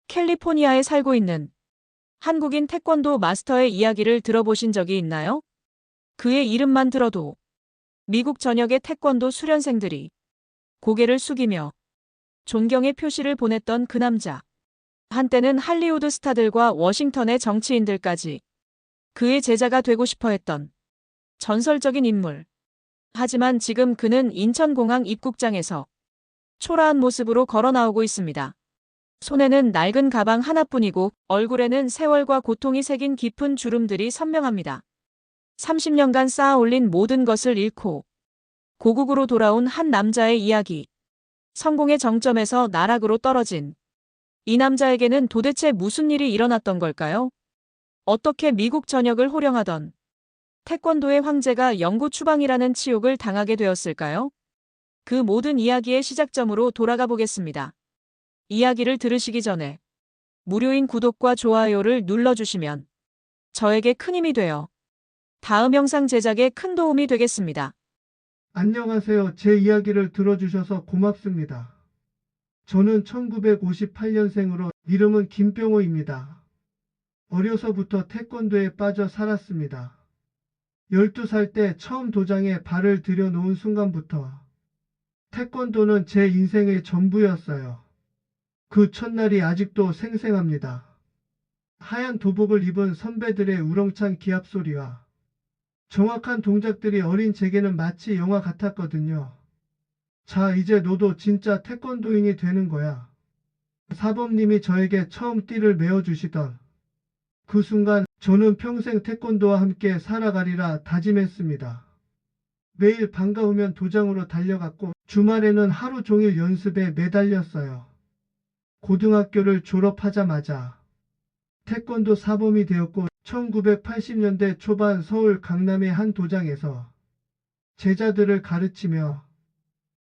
캘리포니아에 살고 있는 한국인 태권도 마스터의 이야기를 들어보신 적이 있나요? 그의 이름만 들어도 미국 전역의 태권도 수련생들이 고개를 숙이며 존경의 표시를 보냈던 그 남자. 한때는 할리우드 스타들과 워싱턴의 정치인들까지 그의 제자가 되고 싶어 했던 전설적인 인물. 하지만 지금 그는 인천공항 입국장에서 초라한 모습으로 걸어 나오고 있습니다. 손에는 낡은 가방 하나뿐이고 얼굴에는 세월과 고통이 새긴 깊은 주름들이 선명합니다. 30년간 쌓아 올린 모든 것을 잃고 고국으로 돌아온 한 남자의 이야기. 성공의 정점에서 나락으로 떨어진 이 남자에게는 도대체 무슨 일이 일어났던 걸까요? 어떻게 미국 전역을 호령하던 태권도의 황제가 영구 추방이라는 치욕을 당하게 되었을까요? 그 모든 이야기의 시작점으로 돌아가 보겠습니다. 이야기를 들으시기 전에 무료인 구독과 좋아요를 눌러주시면 저에게 큰 힘이 되어 다음 영상 제작에 큰 도움이 되겠습니다. 안녕하세요. 제 이야기를 들어주셔서 고맙습니다. 저는 1958년생으로 이름은 김병호입니다. 어려서부터 태권도에 빠져 살았습니다. 12살 때 처음 도장에 발을 들여놓은 순간부터 태권도는 제 인생의 전부였어요. 그 첫날이 아직도 생생합니다. 하얀 도복을 입은 선배들의 우렁찬 기합 소리와 정확한 동작들이 어린 제게는 마치 영화 같았거든요. 자, 이제 너도 진짜 태권도인이 되는 거야. 사범님이 저에게 처음 띠를 메어주시던 그 순간 저는 평생 태권도와 함께 살아가리라 다짐했습니다. 매일 반가우면 도장으로 달려갔고 주말에는 하루 종일 연습에 매달렸어요. 고등학교를 졸업하자마자 태권도 사범이 되었고 1980년대 초반 서울 강남의 한 도장에서 제자들을 가르치며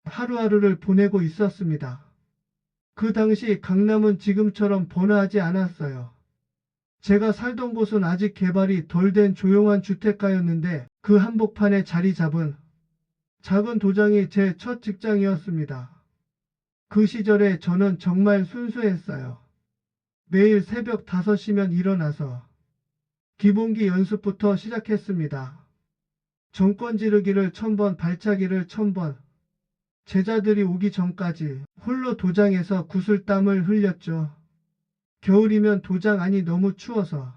하루하루를 보내고 있었습니다. 그 당시 강남은 지금처럼 번화하지 않았어요. 제가 살던 곳은 아직 개발이 덜 된 조용한 주택가였는데 그 한복판에 자리 잡은 작은 도장이 제 첫 직장이었습니다. 그 시절에 저는 정말 순수했어요. 매일 새벽 5시면 일어나서 기본기 연습부터 시작했습니다. 정권 지르기를 1000번, 발차기를 1000번. 제자들이 오기 전까지 홀로 도장에서 구슬땀을 흘렸죠. 겨울이면 도장 안이 너무 추워서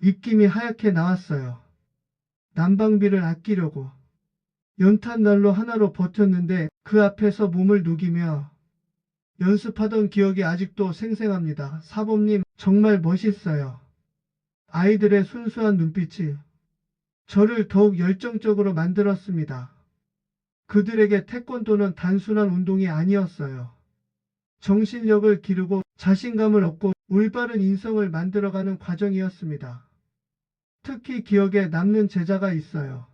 입김이 하얗게 나왔어요. 난방비를 아끼려고 연탄난로 하나로 버텼는데 그 앞에서 몸을 녹이며 연습하던 기억이 아직도 생생합니다. 사범님 정말 멋있어요. 아이들의 순수한 눈빛이 저를 더욱 열정적으로 만들었습니다. 그들에게 태권도는 단순한 운동이 아니었어요. 정신력을 기르고 자신감을 얻고 올바른 인성을 만들어가는 과정이었습니다. 특히 기억에 남는 제자가 있어요.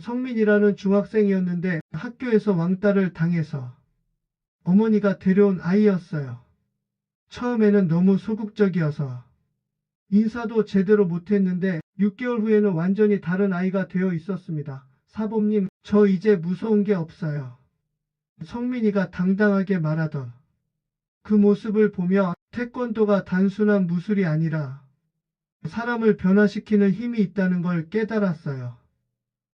성민이라는 중학생이었는데 학교에서 왕따를 당해서 어머니가 데려온 아이였어요. 처음에는 너무 소극적이어서 인사도 제대로 못했는데 6개월 후에는 완전히 다른 아이가 되어 있었습니다. 사범님, 저 이제 무서운 게 없어요. 성민이가 당당하게 말하던 그 모습을 보며 태권도가 단순한 무술이 아니라 사람을 변화시키는 힘이 있다는 걸 깨달았어요.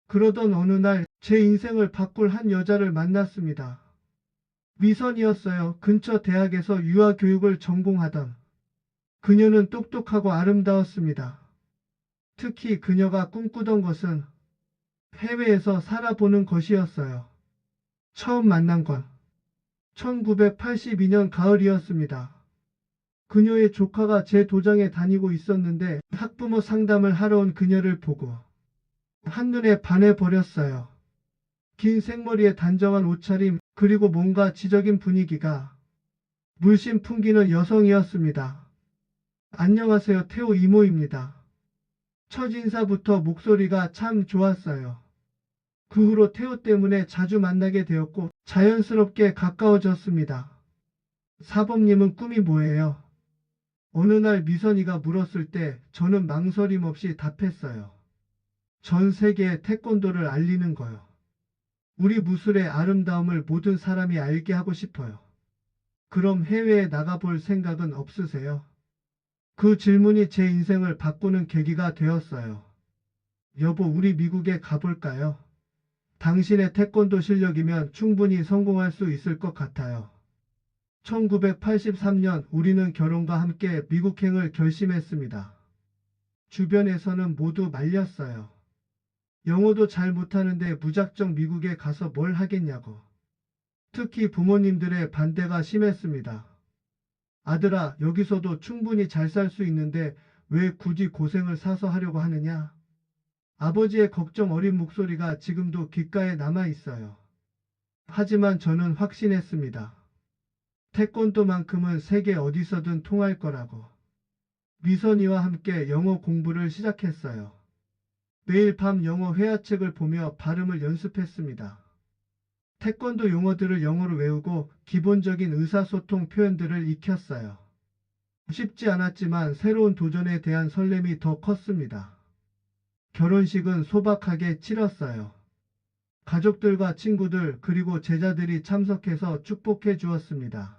그러던 어느 날 제 인생을 바꿀 한 여자를 만났습니다. 미선이었어요. 근처 대학에서 유아교육을 전공하던 그녀는 똑똑하고 아름다웠습니다. 특히 그녀가 꿈꾸던 것은 해외에서 살아보는 것이었어요. 처음 만난 건 1982년 가을이었습니다. 그녀의 조카가 제 도장에 다니고 있었는데 학부모 상담을 하러 온 그녀를 보고 한눈에 반해버렸어요. 긴 생머리에 단정한 옷차림, 그리고 뭔가 지적인 분위기가 물씬 풍기는 여성이었습니다. 안녕하세요, 태호 이모입니다. 첫 인사부터 목소리가 참 좋았어요. 그 후로 태호 때문에 자주 만나게 되었고 자연스럽게 가까워졌습니다. 사범님은 꿈이 뭐예요? 어느 날 미선이가 물었을 때 저는 망설임 없이 답했어요. 전 세계에 태권도를 알리는 거요. 우리 무술의 아름다움을 모든 사람이 알게 하고 싶어요. 그럼 해외에 나가볼 생각은 없으세요? 그 질문이 제 인생을 바꾸는 계기가 되었어요. 여보, 우리 미국에 가볼까요? 당신의 태권도 실력이면 충분히 성공할 수 있을 것 같아요. 1983년 우리는 결혼과 함께 미국행을 결심했습니다. 주변에서는 모두 말렸어요. 영어도 잘 못하는데 무작정 미국에 가서 뭘 하겠냐고. 특히 부모님들의 반대가 심했습니다. 아들아, 여기서도 충분히 잘 살 수 있는데 왜 굳이 고생을 사서 하려고 하느냐? 아버지의 걱정 어린 목소리가 지금도 귓가에 남아 있어요. 하지만 저는 확신했습니다. 태권도만큼은 세계 어디서든 통할 거라고. 미선이와 함께 영어 공부를 시작했어요. 매일 밤 영어 회화책을 보며 발음을 연습했습니다. 태권도 용어들을 영어로 외우고 기본적인 의사소통 표현들을 익혔어요. 쉽지 않았지만 새로운 도전에 대한 설렘이 더 컸습니다. 결혼식은 소박하게 치렀어요. 가족들과 친구들 그리고 제자들이 참석해서 축복해 주었습니다.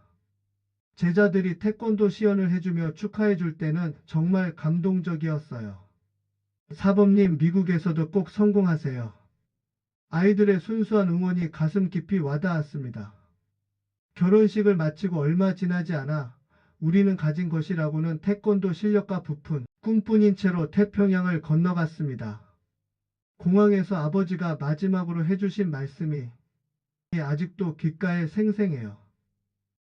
제자들이 태권도 시연을 해주며 축하해 줄 때는 정말 감동적이었어요. 사범님, 미국에서도 꼭 성공하세요. 아이들의 순수한 응원이 가슴 깊이 와닿았습니다. 결혼식을 마치고 얼마 지나지 않아 우리는 가진 것이라고는 태권도 실력과 부푼 꿈뿐인 채로 태평양을 건너갔습니다. 공항에서 아버지가 마지막으로 해주신 말씀이 아직도 귓가에 생생해요.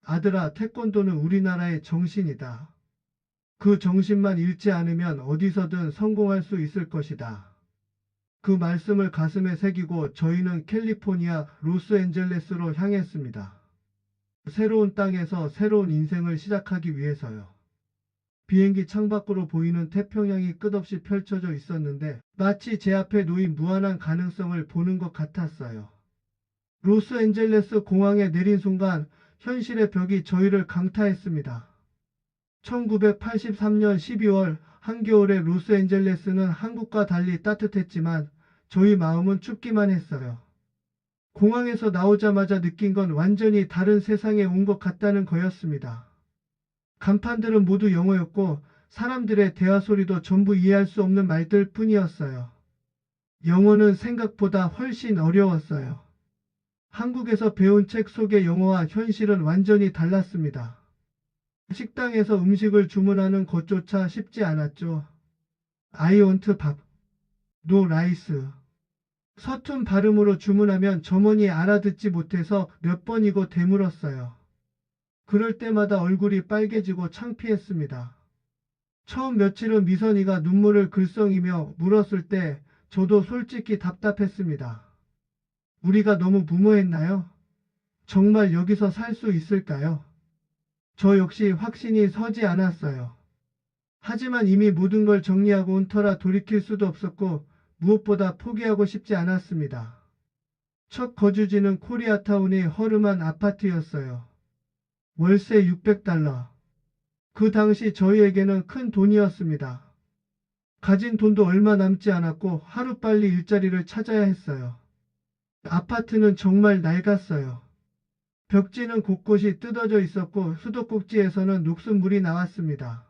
아들아, 태권도는 우리나라의 정신이다. 그 정신만 잃지 않으면 어디서든 성공할 수 있을 것이다. 그 말씀을 가슴에 새기고 저희는 캘리포니아 로스앤젤레스로 향했습니다. 새로운 땅에서 새로운 인생을 시작하기 위해서요. 비행기 창밖으로 보이는 태평양이 끝없이 펼쳐져 있었는데 마치 제 앞에 놓인 무한한 가능성을 보는 것 같았어요. 로스앤젤레스 공항에 내린 순간 현실의 벽이 저희를 강타했습니다. 1983년 12월 한겨울의 로스앤젤레스는 한국과 달리 따뜻했지만 저희 마음은 춥기만 했어요. 공항에서 나오자마자 느낀 건 완전히 다른 세상에 온 것 같다는 거였습니다. 간판들은 모두 영어였고 사람들의 대화 소리도 전부 이해할 수 없는 말들 뿐이었어요. 영어는 생각보다 훨씬 어려웠어요. 한국에서 배운 책 속의 영어와 현실은 완전히 달랐습니다. 식당에서 음식을 주문하는 것조차 쉽지 않았죠. I want 밥, no rice. 서툰 발음으로 주문하면 점원이 알아듣지 못해서 몇 번이고 되물었어요. 그럴 때마다 얼굴이 빨개지고 창피했습니다. 처음 며칠은 미선이가 눈물을 글썽이며 물었을 때 저도 솔직히 답답했습니다. 우리가 너무 무모했나요? 정말 여기서 살 수 있을까요? 저 역시 확신이 서지 않았어요. 하지만 이미 모든 걸 정리하고 온 터라 돌이킬 수도 없었고 무엇보다 포기하고 싶지 않았습니다. 첫 거주지는 코리아타운의 허름한 아파트였어요. 월세 $600. 그 당시 저희에게는 큰 돈이었습니다. 가진 돈도 얼마 남지 않았고 하루빨리 일자리를 찾아야 했어요. 아파트는 정말 낡았어요. 벽지는 곳곳이 뜯어져 있었고 수도꼭지에서는 녹슨물이 나왔습니다.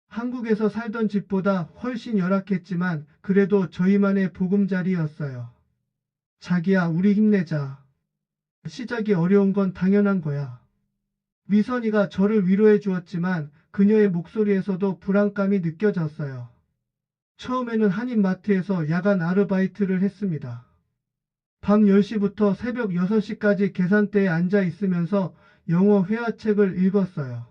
한국에서 살던 집보다 훨씬 열악했지만 그래도 저희만의 보금자리였어요. 자기야, 우리 힘내자. 시작이 어려운 건 당연한 거야. 미선이가 저를 위로해 주었지만 그녀의 목소리에서도 불안감이 느껴졌어요. 처음에는 한인마트에서 야간 아르바이트를 했습니다. 밤 10시부터 새벽 6시까지 계산대에 앉아 있으면서 영어 회화책을 읽었어요.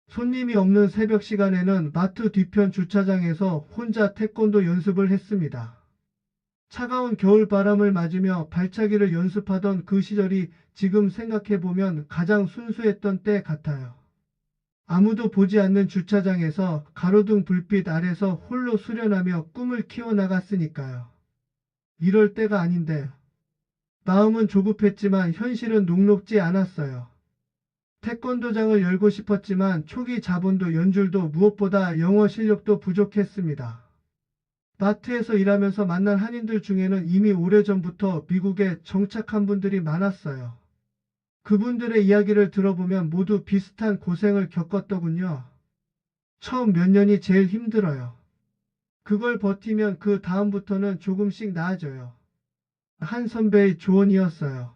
손님이 없는 새벽 시간에는 마트 뒤편 주차장에서 혼자 태권도 연습을 했습니다. 차가운 겨울 바람을 맞으며 발차기를 연습하던 그 시절이 지금 생각해보면 가장 순수했던 때 같아요. 아무도 보지 않는 주차장에서 가로등 불빛 아래서 홀로 수련하며 꿈을 키워나갔으니까요. 이럴 때가 아닌데. 마음은 조급했지만 현실은 녹록지 않았어요. 태권도장을 열고 싶었지만 초기 자본도 연줄도 무엇보다 영어 실력도 부족했습니다. 마트에서 일하면서 만난 한인들 중에는 이미 오래전부터 미국에 정착한 분들이 많았어요. 그분들의 이야기를 들어보면 모두 비슷한 고생을 겪었더군요. 처음 몇 년이 제일 힘들어요. 그걸 버티면 그 다음부터는 조금씩 나아져요. 한 선배의 조언이었어요.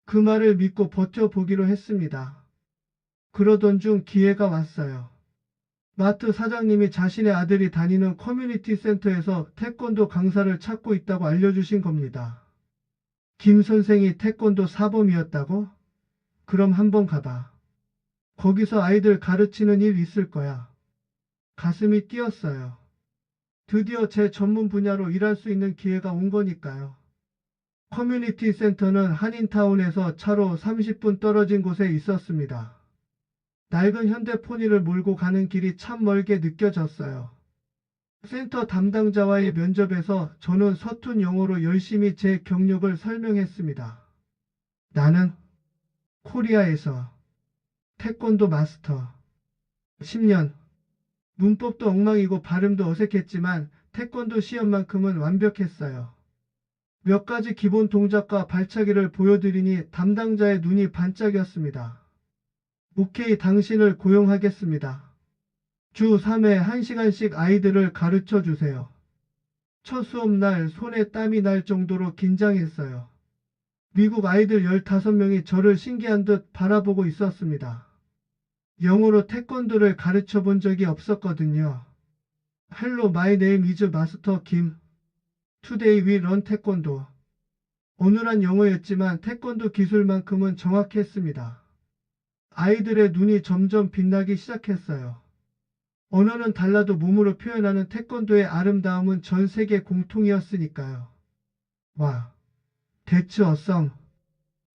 그 말을 믿고 버텨보기로 했습니다. 그러던 중 기회가 왔어요. 마트 사장님이 자신의 아들이 다니는 커뮤니티 센터에서 태권도 강사를 찾고 있다고 알려주신 겁니다. 김 선생이 태권도 사범이었다고? 그럼 한번 가봐. 거기서 아이들 가르치는 일 있을 거야. 가슴이 뛰었어요. 드디어 제 전문 분야로 일할 수 있는 기회가 온 거니까요. 커뮤니티 센터는 한인타운에서 차로 30분 떨어진 곳에 있었습니다. 낡은 현대포니를 몰고 가는 길이 참 멀게 느껴졌어요. 센터 담당자와의 면접에서 저는 서툰 영어로 열심히 제 경력을 설명했습니다. 나는 코리아에서 태권도 마스터 10년. 문법도 엉망이고 발음도 어색했지만 태권도 시험만큼은 완벽했어요. 몇 가지 기본 동작과 발차기를 보여드리니 담당자의 눈이 반짝였습니다. 오케이, 당신을 고용하겠습니다. 주 3회 1시간씩 아이들을 가르쳐 주세요. 첫 수업날 손에 땀이 날 정도로 긴장했어요. 미국 아이들 15명이 저를 신기한 듯 바라보고 있었습니다. 영어로 태권도를 가르쳐 본 적이 없었거든요. Hello, my name is 마스터 김. Today we learn 태권도. 어눌한 영어였지만 태권도 기술만큼은 정확했습니다. 아이들의 눈이 점점 빛나기 시작했어요. 언어는 달라도 몸으로 표현하는 태권도의 아름다움은 전 세계 공통이었으니까요. 와, 대츠 어썸.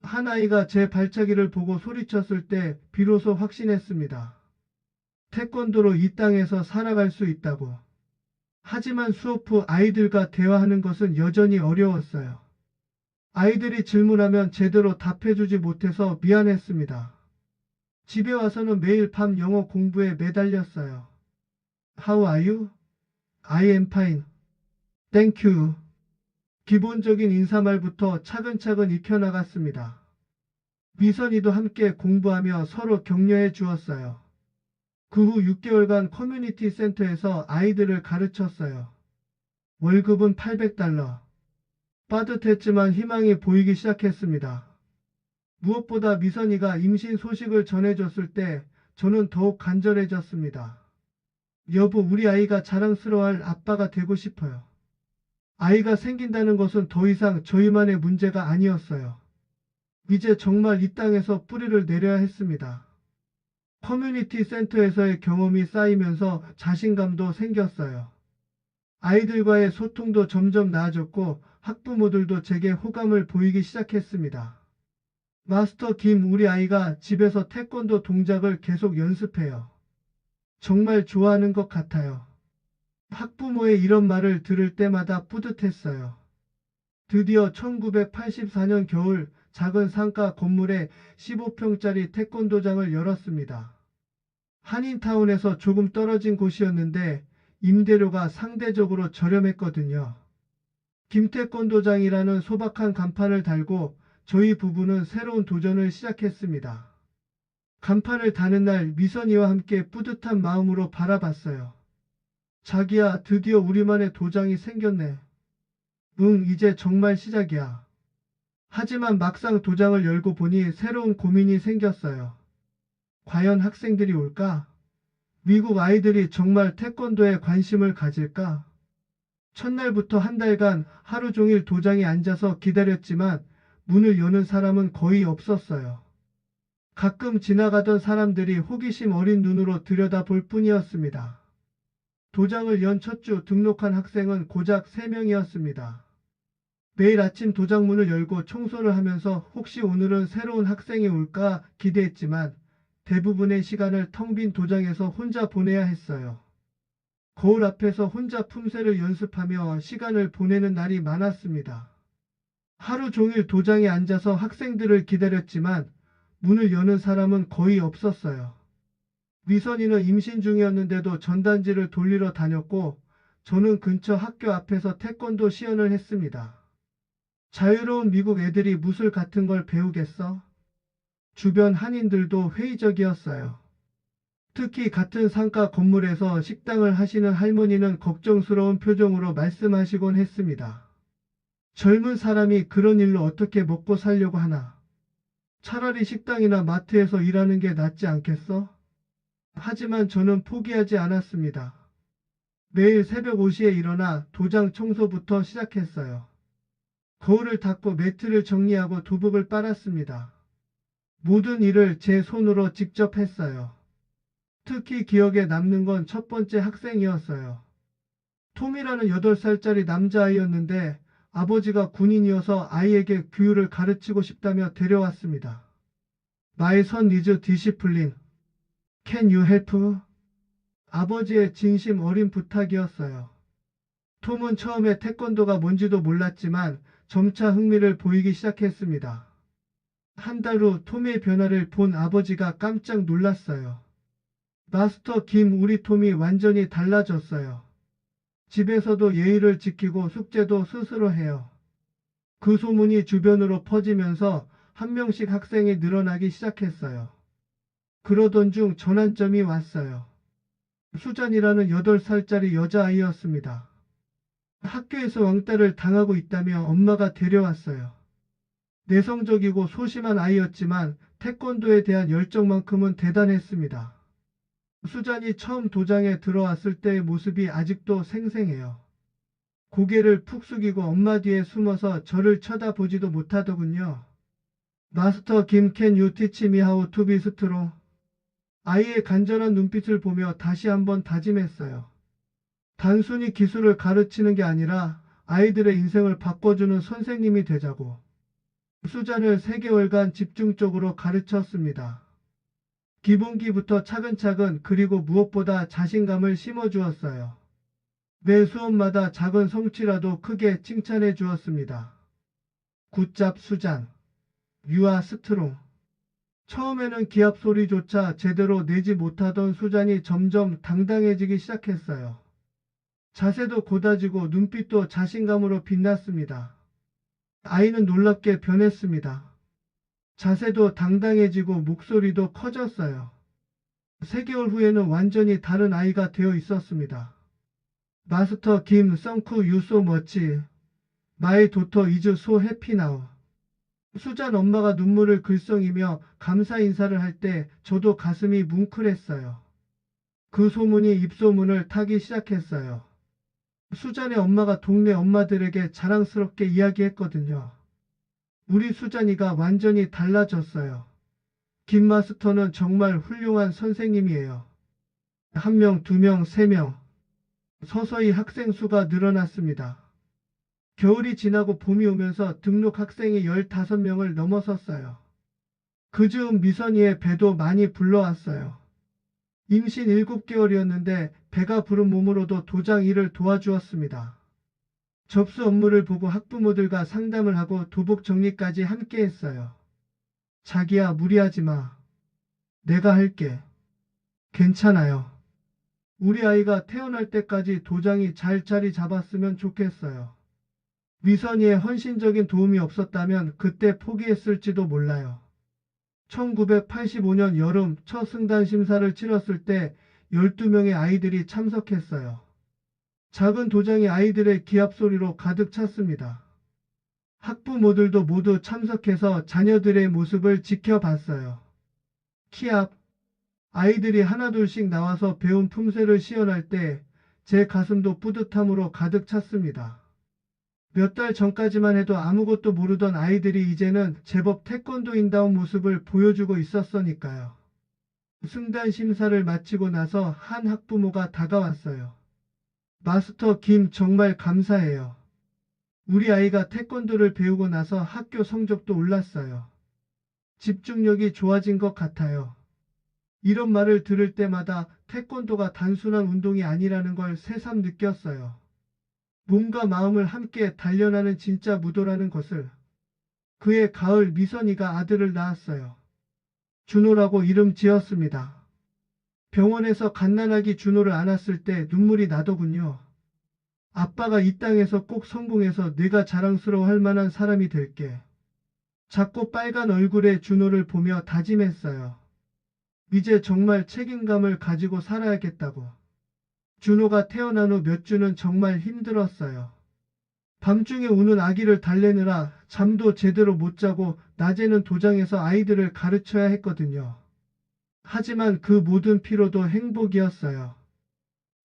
한 아이가 제 발차기를 보고 소리쳤을 때 비로소 확신했습니다. 태권도로 이 땅에서 살아갈 수 있다고. 하지만 수업 후 아이들과 대화하는 것은 여전히 어려웠어요. 아이들이 질문하면 제대로 답해주지 못해서 미안했습니다. 집에 와서는 매일 밤 영어 공부에 매달렸어요. How are you? I am fine. Thank you. 기본적인 인사말부터 차근차근 익혀나갔습니다. 미선이도 함께 공부하며 서로 격려해 주었어요. 그 후 6개월간 커뮤니티 센터에서 아이들을 가르쳤어요. 월급은 $800. 빠듯했지만 희망이 보이기 시작했습니다. 무엇보다 미선이가 임신 소식을 전해줬을 때 저는 더욱 간절해졌습니다. 여보, 우리 아이가 자랑스러워할 아빠가 되고 싶어요. 아이가 생긴다는 것은 더 이상 저희만의 문제가 아니었어요. 이제 정말 이 땅에서 뿌리를 내려야 했습니다. 커뮤니티 센터에서의 경험이 쌓이면서 자신감도 생겼어요. 아이들과의 소통도 점점 나아졌고 학부모들도 제게 호감을 보이기 시작했습니다. 마스터 김, 우리 아이가 집에서 태권도 동작을 계속 연습해요. 정말 좋아하는 것 같아요. 학부모의 이런 말을 들을 때마다 뿌듯했어요. 드디어 1984년 겨울 작은 상가 건물에 15평짜리 태권도장을 열었습니다. 한인타운에서 조금 떨어진 곳이었는데 임대료가 상대적으로 저렴했거든요. 김태권도장이라는 소박한 간판을 달고 저희 부부는 새로운 도전을 시작했습니다. 간판을 다는 날 미선이와 함께 뿌듯한 마음으로 바라봤어요. 자기야, 드디어 우리만의 도장이 생겼네. 응, 이제 정말 시작이야. 하지만 막상 도장을 열고 보니 새로운 고민이 생겼어요. 과연 학생들이 올까? 미국 아이들이 정말 태권도에 관심을 가질까? 첫날부터 한 달간 하루 종일 도장에 앉아서 기다렸지만 문을 여는 사람은 거의 없었어요. 가끔 지나가던 사람들이 호기심 어린 눈으로 들여다볼 뿐이었습니다. 도장을 연 첫 주 등록한 학생은 고작 3명이었습니다. 매일 아침 도장문을 열고 청소를 하면서 혹시 오늘은 새로운 학생이 올까 기대했지만 대부분의 시간을 텅 빈 도장에서 혼자 보내야 했어요. 거울 앞에서 혼자 품새를 연습하며 시간을 보내는 날이 많았습니다. 하루 종일 도장에 앉아서 학생들을 기다렸지만 문을 여는 사람은 거의 없었어요. 미선이는 임신 중이었는데도 전단지를 돌리러 다녔고 저는 근처 학교 앞에서 태권도 시연을 했습니다. 자유로운 미국 애들이 무술 같은 걸 배우겠어? 주변 한인들도 회의적이었어요. 특히 같은 상가 건물에서 식당을 하시는 할머니는 걱정스러운 표정으로 말씀하시곤 했습니다. 젊은 사람이 그런 일로 어떻게 먹고 살려고 하나? 차라리 식당이나 마트에서 일하는 게 낫지 않겠어? 하지만 저는 포기하지 않았습니다. 매일 새벽 5시에 일어나 도장 청소부터 시작했어요. 거울을 닦고 매트를 정리하고 도복을 빨았습니다. 모든 일을 제 손으로 직접 했어요. 특히 기억에 남는 건 첫 번째 학생이었어요. 톰이라는 8살짜리 남자아이였는데 아버지가 군인이어서 아이에게 규율을 가르치고 싶다며 데려왔습니다. My son is disciplined. Can you help? 아버지의 진심 어린 부탁이었어요. 톰은 처음에 태권도가 뭔지도 몰랐지만 점차 흥미를 보이기 시작했습니다. 한 달 후 톰의 변화를 본 아버지가 깜짝 놀랐어요. 마스터 김, 우리 톰이 완전히 달라졌어요. 집에서도 예의를 지키고 숙제도 스스로 해요. 그 소문이 주변으로 퍼지면서 한 명씩 학생이 늘어나기 시작했어요. 그러던 중 전환점이 왔어요. 수잔이라는 8살짜리 여자아이였습니다. 학교에서 왕따를 당하고 있다며 엄마가 데려왔어요. 내성적이고 소심한 아이였지만 태권도에 대한 열정만큼은 대단했습니다. 수잔이 처음 도장에 들어왔을 때의 모습이 아직도 생생해요. 고개를 푹 숙이고 엄마 뒤에 숨어서 저를 쳐다보지도 못하더군요. 마스터 김, can you teach me how to be strong? 아이의 간절한 눈빛을 보며 다시 한번 다짐했어요. 단순히 기술을 가르치는 게 아니라 아이들의 인생을 바꿔주는 선생님이 되자고. 수잔을 3개월간 집중적으로 가르쳤습니다. 기본기부터 차근차근, 그리고 무엇보다 자신감을 심어주었어요. 매 수업마다 작은 성취라도 크게 칭찬해 주었습니다. 굿잡 수잔. 유아 스트롱. 처음에는 기합 소리조차 제대로 내지 못하던 수잔이 점점 당당해지기 시작했어요. 자세도 곧아지고 눈빛도 자신감으로 빛났습니다. 아이는 놀랍게 변했습니다. 자세도 당당해지고 목소리도 커졌어요. 3개월 후에는 완전히 다른 아이가 되어 있었습니다. 마스터 김, 썬크 you so much. My daughter is so happy now. 수잔 엄마가 눈물을 글썽이며 감사 인사를 할 때 저도 가슴이 뭉클했어요. 그 소문이 입소문을 타기 시작했어요. 수잔의 엄마가 동네 엄마들에게 자랑스럽게 이야기했거든요. 우리 수잔이가 완전히 달라졌어요. 김 마스터는 정말 훌륭한 선생님이에요. 1명, 2명, 3명. 서서히 학생 수가 늘어났습니다. 겨울이 지나고 봄이 오면서 등록 학생이 15명을 넘어섰어요. 그 즈음 미선이의 배도 많이 불러왔어요. 임신 7개월이었는데 배가 부른 몸으로도 도장 일을 도와주었습니다. 접수 업무를 보고 학부모들과 상담을 하고 도복 정리까지 함께 했어요. 자기야, 무리하지 마. 내가 할게. 괜찮아요. 우리 아이가 태어날 때까지 도장이 잘 자리 잡았으면 좋겠어요. 미선이의 헌신적인 도움이 없었다면 그때 포기했을지도 몰라요. 1985년 여름 첫 승단 심사를 치렀을 때 12명의 아이들이 참석했어요. 작은 도장이 아이들의 기합 소리로 가득 찼습니다. 학부모들도 모두 참석해서 자녀들의 모습을 지켜봤어요. 키압, 아이들이 하나둘씩 나와서 배운 품새를 시연할 때 제 가슴도 뿌듯함으로 가득 찼습니다. 몇 달 전까지만 해도 아무것도 모르던 아이들이 이제는 제법 태권도인다운 모습을 보여주고 있었으니까요. 승단 심사를 마치고 나서 한 학부모가 다가왔어요. 마스터 김, 정말 감사해요. 우리 아이가 태권도를 배우고 나서 학교 성적도 올랐어요. 집중력이 좋아진 것 같아요. 이런 말을 들을 때마다 태권도가 단순한 운동이 아니라는 걸 새삼 느꼈어요. 몸과 마음을 함께 단련하는 진짜 무도라는 것을. 그해 가을 미선이가 아들을 낳았어요. 준호라고 이름 지었습니다. 병원에서 갓난아기 준호를 안았을 때 눈물이 나더군요. 아빠가 이 땅에서 꼭 성공해서 내가 자랑스러워할 만한 사람이 될게. 작고 빨간 얼굴의 준호를 보며 다짐했어요. 이제 정말 책임감을 가지고 살아야겠다고. 준호가 태어난 후 몇 주는 정말 힘들었어요. 밤중에 우는 아기를 달래느라 잠도 제대로 못 자고 낮에는 도장에서 아이들을 가르쳐야 했거든요. 하지만 그 모든 피로도 행복이었어요.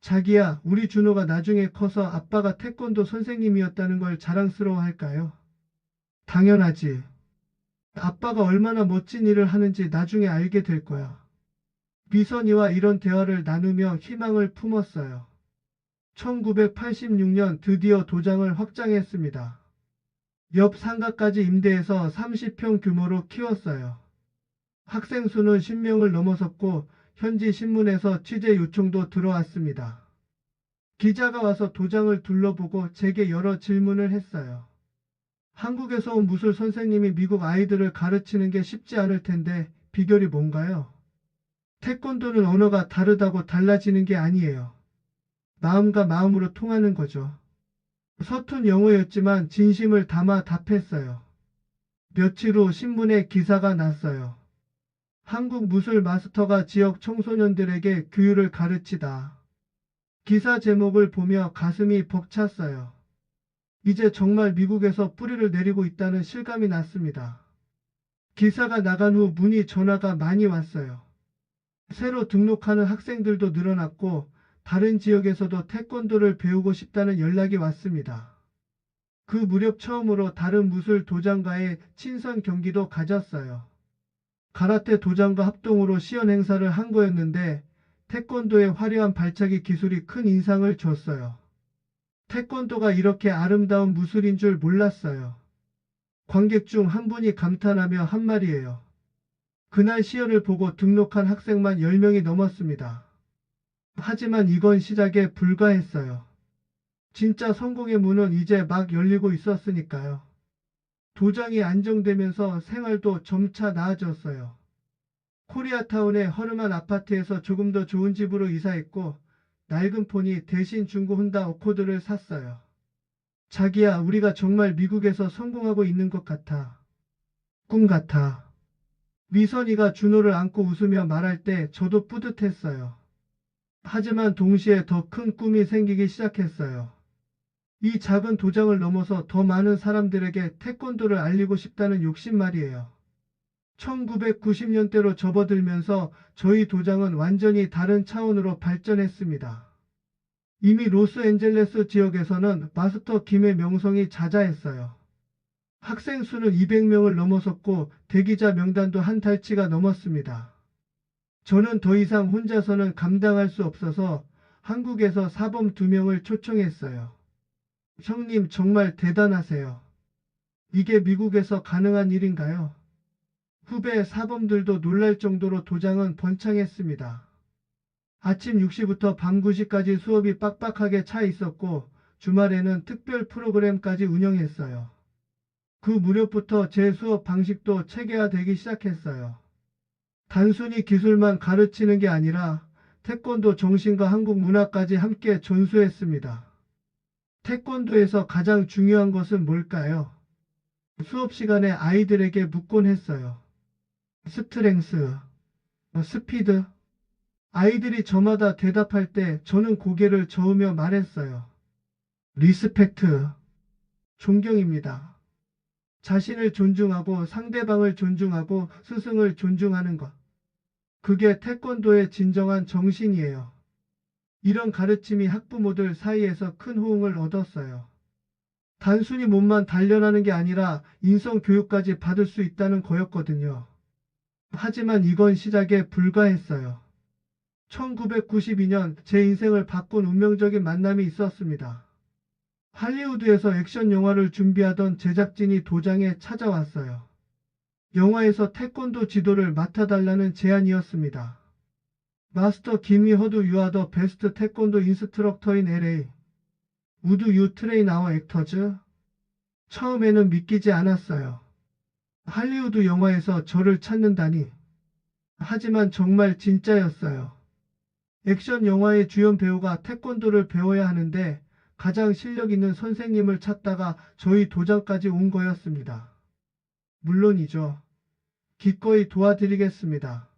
자기야, 우리 준호가 나중에 커서 아빠가 태권도 선생님이었다는 걸 자랑스러워할까요? 당연하지. 아빠가 얼마나 멋진 일을 하는지 나중에 알게 될 거야. 미선이와 이런 대화를 나누며 희망을 품었어요. 1986년 드디어 도장을 확장했습니다. 옆 상가까지 임대해서 30평 규모로 키웠어요. 학생 수는 10명을 넘어섰고 현지 신문에서 취재 요청도 들어왔습니다. 기자가 와서 도장을 둘러보고 제게 여러 질문을 했어요. 한국에서 온 무술 선생님이 미국 아이들을 가르치는 게 쉽지 않을 텐데 비결이 뭔가요? 태권도는 언어가 다르다고 달라지는 게 아니에요. 마음과 마음으로 통하는 거죠. 서툰 영어였지만 진심을 담아 답했어요. 며칠 후 신문에 기사가 났어요. 한국 무술 마스터가 지역 청소년들에게 규율을 가르치다. 기사 제목을 보며 가슴이 벅찼어요. 이제 정말 미국에서 뿌리를 내리고 있다는 실감이 났습니다. 기사가 나간 후 문의 전화가 많이 왔어요. 새로 등록하는 학생들도 늘어났고 다른 지역에서도 태권도를 배우고 싶다는 연락이 왔습니다. 그 무렵 처음으로 다른 무술 도장과의 친선 경기도 가졌어요. 가라테 도장과 합동으로 시연 행사를 한 거였는데 태권도의 화려한 발차기 기술이 큰 인상을 줬어요. 태권도가 이렇게 아름다운 무술인 줄 몰랐어요. 관객 중 한 분이 감탄하며 한 말이에요. 그날 시연을 보고 등록한 학생만 10명이 넘었습니다. 하지만 이건 시작에 불과했어요. 진짜 성공의 문은 이제 막 열리고 있었으니까요. 도장이 안정되면서 생활도 점차 나아졌어요. 코리아타운의 허름한 아파트에서 조금 더 좋은 집으로 이사했고 낡은 폰이 대신 중고 혼다 어코드를 샀어요. 자기야, 우리가 정말 미국에서 성공하고 있는 것 같아. 꿈 같아. 미선이가 준호를 안고 웃으며 말할 때 저도 뿌듯했어요. 하지만 동시에 더 큰 꿈이 생기기 시작했어요. 이 작은 도장을 넘어서 더 많은 사람들에게 태권도를 알리고 싶다는 욕심 말이에요. 1990년대로 접어들면서 저희 도장은 완전히 다른 차원으로 발전했습니다. 이미 로스앤젤레스 지역에서는 마스터 김의 명성이 자자했어요. 학생 수는 200명을 넘어섰고 대기자 명단도 한 달치가 넘었습니다. 저는 더 이상 혼자서는 감당할 수 없어서 한국에서 사범 2명을 초청했어요. 형님 정말 대단하세요. 이게 미국에서 가능한 일인가요? 후배 사범들도 놀랄 정도로 도장은 번창했습니다. 아침 6시부터 밤 9시까지 수업이 빡빡하게 차 있었고 주말에는 특별 프로그램까지 운영했어요. 그 무렵부터 제 수업 방식도 체계화되기 시작했어요. 단순히 기술만 가르치는 게 아니라 태권도 정신과 한국 문화까지 함께 전수했습니다. 태권도에서 가장 중요한 것은 뭘까요? 수업 시간에 아이들에게 묻곤 했어요. 스트렝스, 스피드. 아이들이 저마다 대답할 때 저는 고개를 저으며 말했어요. 리스펙트, 존경입니다. 자신을 존중하고 상대방을 존중하고 스승을 존중하는 것. 그게 태권도의 진정한 정신이에요. 이런 가르침이 학부모들 사이에서 큰 호응을 얻었어요. 단순히 몸만 단련하는 게 아니라 인성 교육까지 받을 수 있다는 거였거든요. 하지만 이건 시작에 불과했어요. 1992년 제 인생을 바꾼 운명적인 만남이 있었습니다. 할리우드에서 액션 영화를 준비하던 제작진이 도장에 찾아왔어요. 영화에서 태권도 지도를 맡아달라는 제안이었습니다. 마스터 김이 허도 you are the best 태권도 인스트럭터 in LA. Would you train our actors? 처음에는 믿기지 않았어요. 할리우드 영화에서 저를 찾는다니. 하지만 정말 진짜였어요. 액션 영화의 주연 배우가 태권도를 배워야 하는데 가장 실력 있는 선생님을 찾다가 저희 도장까지 온 거였습니다. 물론이죠. 기꺼이 도와드리겠습니다.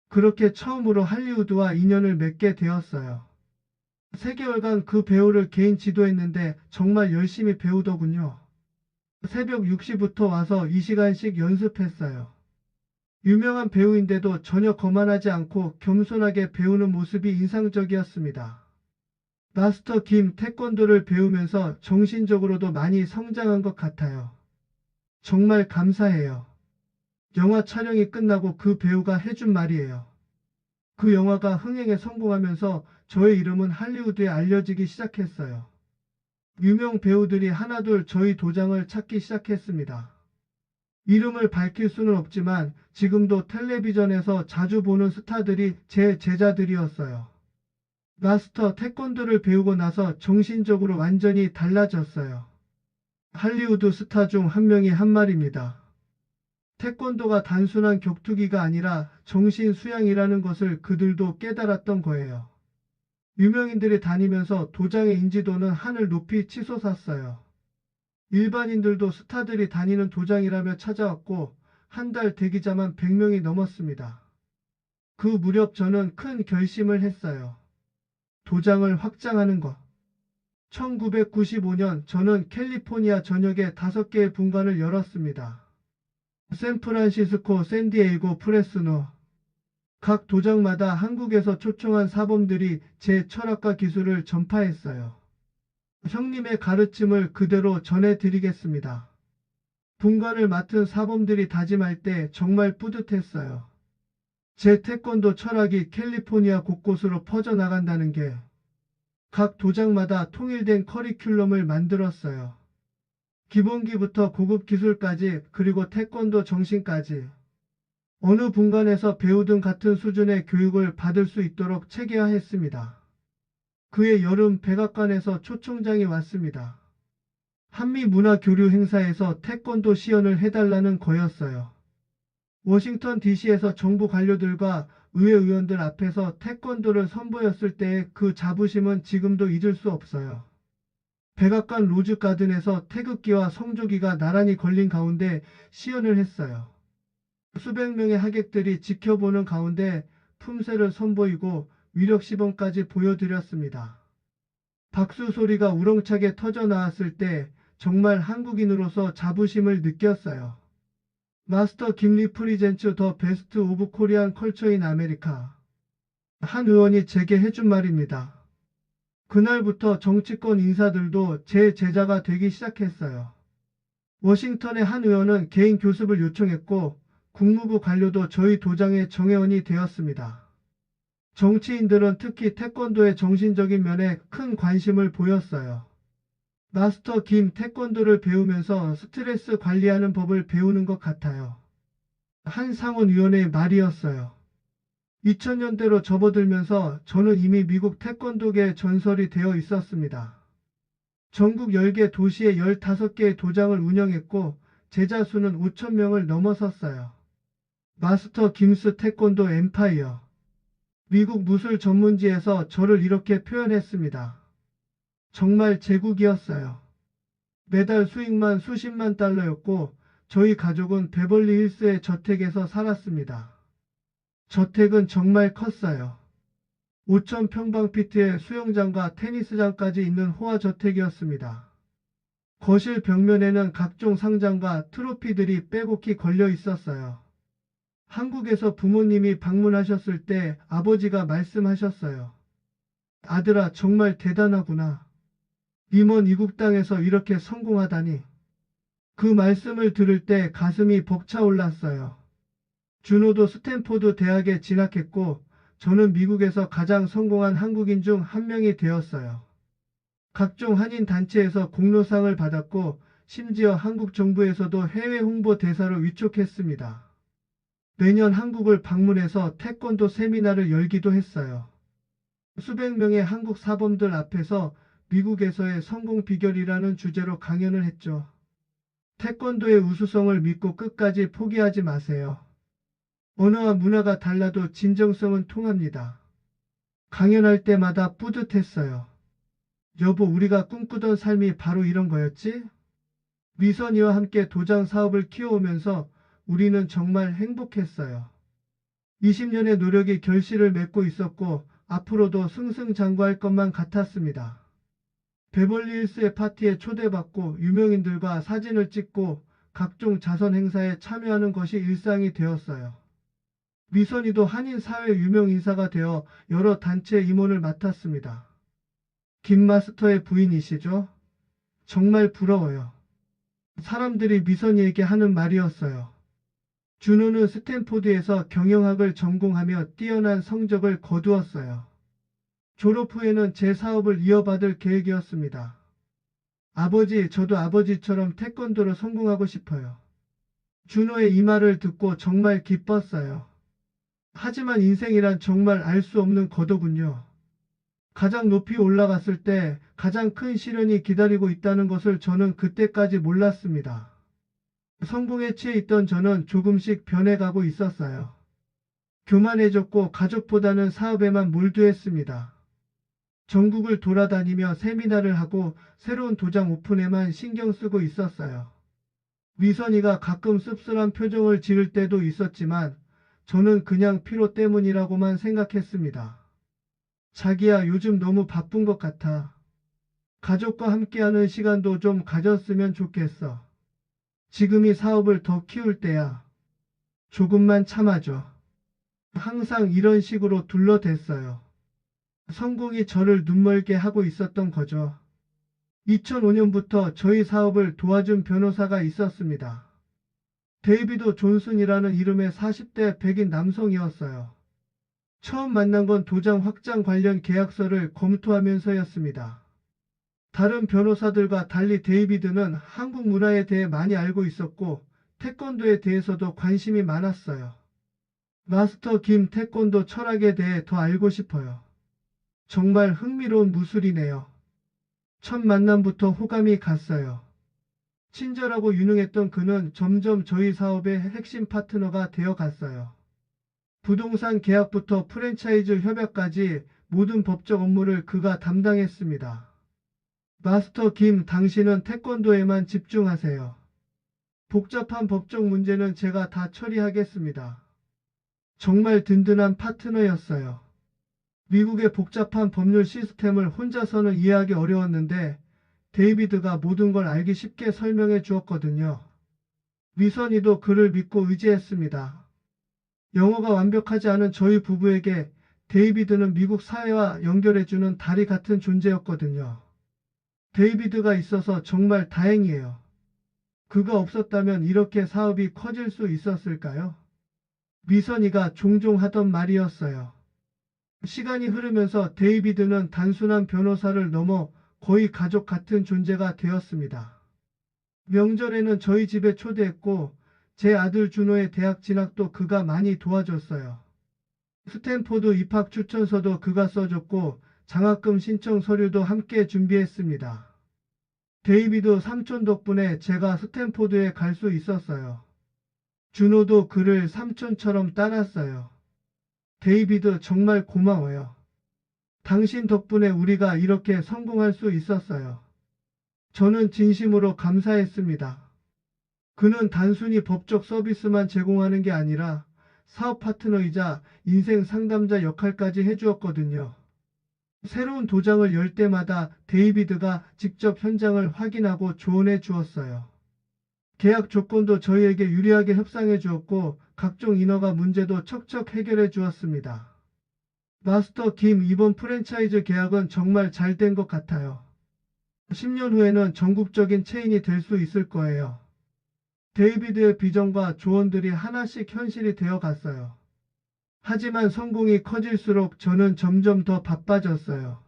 그렇게 처음으로 할리우드와 인연을 맺게 되었어요. 3개월간 그 배우를 개인 지도했는데 정말 열심히 배우더군요. 새벽 6시부터 와서 2시간씩 연습했어요. 유명한 배우인데도 전혀 거만하지 않고 겸손하게 배우는 모습이 인상적이었습니다. 마스터 김 태권도를 배우면서 정신적으로도 많이 성장한 것 같아요. 정말 감사해요. 영화 촬영이 끝나고 그 배우가 해준 말이에요. 그 영화가 흥행에 성공하면서 저의 이름은 할리우드에 알려지기 시작했어요. 유명 배우들이 하나둘 저희 도장을 찾기 시작했습니다. 이름을 밝힐 수는 없지만 지금도 텔레비전에서 자주 보는 스타들이 제 제자들이었어요. 마스터 태권도를 배우고 나서 정신적으로 완전히 달라졌어요. 할리우드 스타 중 한 명이 한 말입니다. 태권도가 단순한 격투기가 아니라 정신 수양이라는 것을 그들도 깨달았던 거예요. 유명인들이 다니면서 도장의 인지도는 하늘 높이 치솟았어요. 일반인들도 스타들이 다니는 도장이라며 찾아왔고 한 달 대기자만 100명이 넘었습니다. 그 무렵 저는 큰 결심을 했어요. 도장을 확장하는 것. 1995년 저는 캘리포니아 전역에 5개의 분관을 열었습니다. 샌프란시스코, 샌디에이고, 프레스노. 각 도장마다 한국에서 초청한 사범들이 제 철학과 기술을 전파했어요. 형님의 가르침을 그대로 전해드리겠습니다. 분관을 맡은 사범들이 다짐할 때 정말 뿌듯했어요. 제 태권도 철학이 캘리포니아 곳곳으로 퍼져나간다는 게 각 도장마다 통일된 커리큘럼을 만들었어요. 기본기부터 고급 기술까지 그리고 태권도 정신까지 어느 분관에서 배우든 같은 수준의 교육을 받을 수 있도록 체계화했습니다. 그해 여름 백악관에서 초청장이 왔습니다. 한미 문화 교류 행사에서 태권도 시연을 해달라는 거였어요. 워싱턴 DC에서 정부 관료들과 의회 의원들 앞에서 태권도를 선보였을 때의 그 자부심은 지금도 잊을 수 없어요. 백악관 로즈 가든에서 태극기와 성조기가 나란히 걸린 가운데 시연을 했어요. 수백 명의 하객들이 지켜보는 가운데 품새를 선보이고 위력 시범까지 보여드렸습니다. 박수 소리가 우렁차게 터져 나왔을 때 정말 한국인으로서 자부심을 느꼈어요. 마스터 김리 프리젠츠 더 베스트 오브 코리안 컬처인 아메리카. 한 의원이 제게 해준 말입니다. 그날부터 정치권 인사들도 제 제자가 되기 시작했어요. 워싱턴의 한 의원은 개인 교습을 요청했고 국무부 관료도 저희 도장의 정회원이 되었습니다. 정치인들은 특히 태권도의 정신적인 면에 큰 관심을 보였어요. 마스터 김 태권도를 배우면서 스트레스 관리하는 법을 배우는 것 같아요. 한 상원위원의 말이었어요. 2000년대로 접어들면서 저는 이미 미국 태권도계의 전설이 되어 있었습니다. 전국 10개 도시에 15개의 도장을 운영했고 제자 수는 5,000명을 넘어섰어요. 마스터 김스 태권도 엠파이어. 미국 무술 전문지에서 저를 이렇게 표현했습니다. 정말 제국이었어요. 매달 수익만 수십만 달러였고 저희 가족은 베벌리 힐스의 저택에서 살았습니다. 저택은 정말 컸어요. 5,000평방피트의 수영장과 테니스장까지 있는 호화 저택이었습니다. 거실 벽면에는 각종 상장과 트로피들이 빼곡히 걸려 있었어요. 한국에서 부모님이 방문하셨을 때 아버지가 말씀하셨어요. 아들아, 정말 대단하구나. 이 먼 이국 땅에서 이렇게 성공하다니. 그 말씀을 들을 때 가슴이 벅차올랐어요. 준호도 스탠포드 대학에 진학했고 저는 미국에서 가장 성공한 한국인 중 한 명이 되었어요. 각종 한인 단체에서 공로상을 받았고 심지어 한국 정부에서도 해외 홍보 대사로 위촉했습니다. 매년 한국을 방문해서 태권도 세미나를 열기도 했어요. 수백 명의 한국 사범들 앞에서 미국에서의 성공 비결이라는 주제로 강연을 했죠. 태권도의 우수성을 믿고 끝까지 포기하지 마세요. 언어와 문화가 달라도 진정성은 통합니다. 강연할 때마다 뿌듯했어요. 여보, 우리가 꿈꾸던 삶이 바로 이런 거였지? 미선이와 함께 도장 사업을 키워오면서 우리는 정말 행복했어요. 20년의 노력이 결실을 맺고 있었고 앞으로도 승승장구할 것만 같았습니다. 베벌리힐스의 파티에 초대받고 유명인들과 사진을 찍고 각종 자선 행사에 참여하는 것이 일상이 되었어요. 미선이도 한인사회 유명 인사가 되어 여러 단체 임원을 맡았습니다. 김 마스터의 부인이시죠? 정말 부러워요. 사람들이 미선이에게 하는 말이었어요. 준호는 스탠포드에서 경영학을 전공하며 뛰어난 성적을 거두었어요. 졸업 후에는 제 사업을 이어받을 계획이었습니다. 아버지, 저도 아버지처럼 태권도로 성공하고 싶어요. 준호의 이 말을 듣고 정말 기뻤어요. 하지만 인생이란 정말 알 수 없는 거더군요. 가장 높이 올라갔을 때 가장 큰 시련이 기다리고 있다는 것을 저는 그때까지 몰랐습니다. 성공에 취해 있던 저는 조금씩 변해가고 있었어요. 교만해졌고 가족보다는 사업에만 몰두했습니다. 전국을 돌아다니며 세미나를 하고 새로운 도장 오픈에만 신경 쓰고 있었어요. 미선이가 가끔 씁쓸한 표정을 지을 때도 있었지만 저는 그냥 피로 때문이라고만 생각했습니다. 자기야, 요즘 너무 바쁜 것 같아. 가족과 함께하는 시간도 좀 가졌으면 좋겠어. 지금이 사업을 더 키울 때야. 조금만 참아줘. 항상 이런 식으로 둘러댔어요. 성공이 저를 눈멀게 하고 있었던 거죠. 2005년부터 저희 사업을 도와준 변호사가 있었습니다. 데이비드 존슨이라는 이름의 40대 백인 남성이었어요. 처음 만난 건 도장 확장 관련 계약서를 검토하면서였습니다. 다른 변호사들과 달리 데이비드는 한국 문화에 대해 많이 알고 있었고 태권도에 대해서도 관심이 많았어요. 마스터 김 태권도 철학에 대해 더 알고 싶어요. 정말 흥미로운 무술이네요. 첫 만남부터 호감이 갔어요. 친절하고 유능했던 그는 점점 저희 사업의 핵심 파트너가 되어 갔어요. 부동산 계약부터 프랜차이즈 협약까지 모든 법적 업무를 그가 담당했습니다. 마스터 김, 당신은 태권도에만 집중하세요. 복잡한 법적 문제는 제가 다 처리하겠습니다. 정말 든든한 파트너였어요. 미국의 복잡한 법률 시스템을 혼자서는 이해하기 어려웠는데 데이비드가 모든 걸 알기 쉽게 설명해 주었거든요. 미선이도 그를 믿고 의지했습니다. 영어가 완벽하지 않은 저희 부부에게 데이비드는 미국 사회와 연결해주는 다리 같은 존재였거든요. 데이비드가 있어서 정말 다행이에요. 그가 없었다면 이렇게 사업이 커질 수 있었을까요? 미선이가 종종 하던 말이었어요. 시간이 흐르면서 데이비드는 단순한 변호사를 넘어 거의 가족 같은 존재가 되었습니다. 명절에는 저희 집에 초대했고 제 아들 준호의 대학 진학도 그가 많이 도와줬어요. 스탠포드 입학 추천서도 그가 써줬고 장학금 신청 서류도 함께 준비했습니다. 데이비드 삼촌 덕분에 제가 스탠포드에 갈 수 있었어요. 준호도 그를 삼촌처럼 따랐어요. 데이비드, 정말 고마워요. 당신 덕분에 우리가 이렇게 성공할 수 있었어요. 저는 진심으로 감사했습니다. 그는 단순히 법적 서비스만 제공하는 게 아니라 사업 파트너이자 인생 상담자 역할까지 해주었거든요. 새로운 도장을 열 때마다 데이비드가 직접 현장을 확인하고 조언해 주었어요. 계약 조건도 저희에게 유리하게 협상해 주었고 각종 인허가 문제도 척척 해결해 주었습니다. 마스터 김, 이번 프랜차이즈 계약은 정말 잘 된 것 같아요. 10년 후에는 전국적인 체인이 될 수 있을 거예요. 데이비드의 비전과 조언들이 하나씩 현실이 되어 갔어요. 하지만 성공이 커질수록 저는 점점 더 바빠졌어요.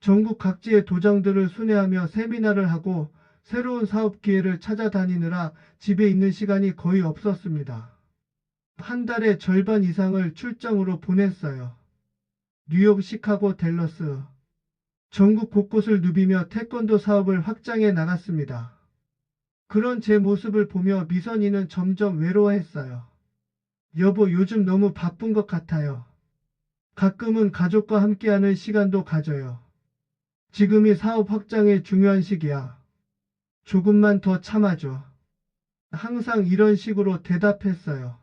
전국 각지의 도장들을 순회하며 세미나를 하고 새로운 사업 기회를 찾아다니느라 집에 있는 시간이 거의 없었습니다. 한 달의 절반 이상을 출장으로 보냈어요. 뉴욕, 시카고, 댈러스. 전국 곳곳을 누비며 태권도 사업을 확장해 나갔습니다. 그런 제 모습을 보며 미선이는 점점 외로워했어요. 여보, 요즘 너무 바쁜 것 같아요. 가끔은 가족과 함께하는 시간도 가져요. 지금이 사업 확장의 중요한 시기야. 조금만 더 참아줘. 항상 이런 식으로 대답했어요.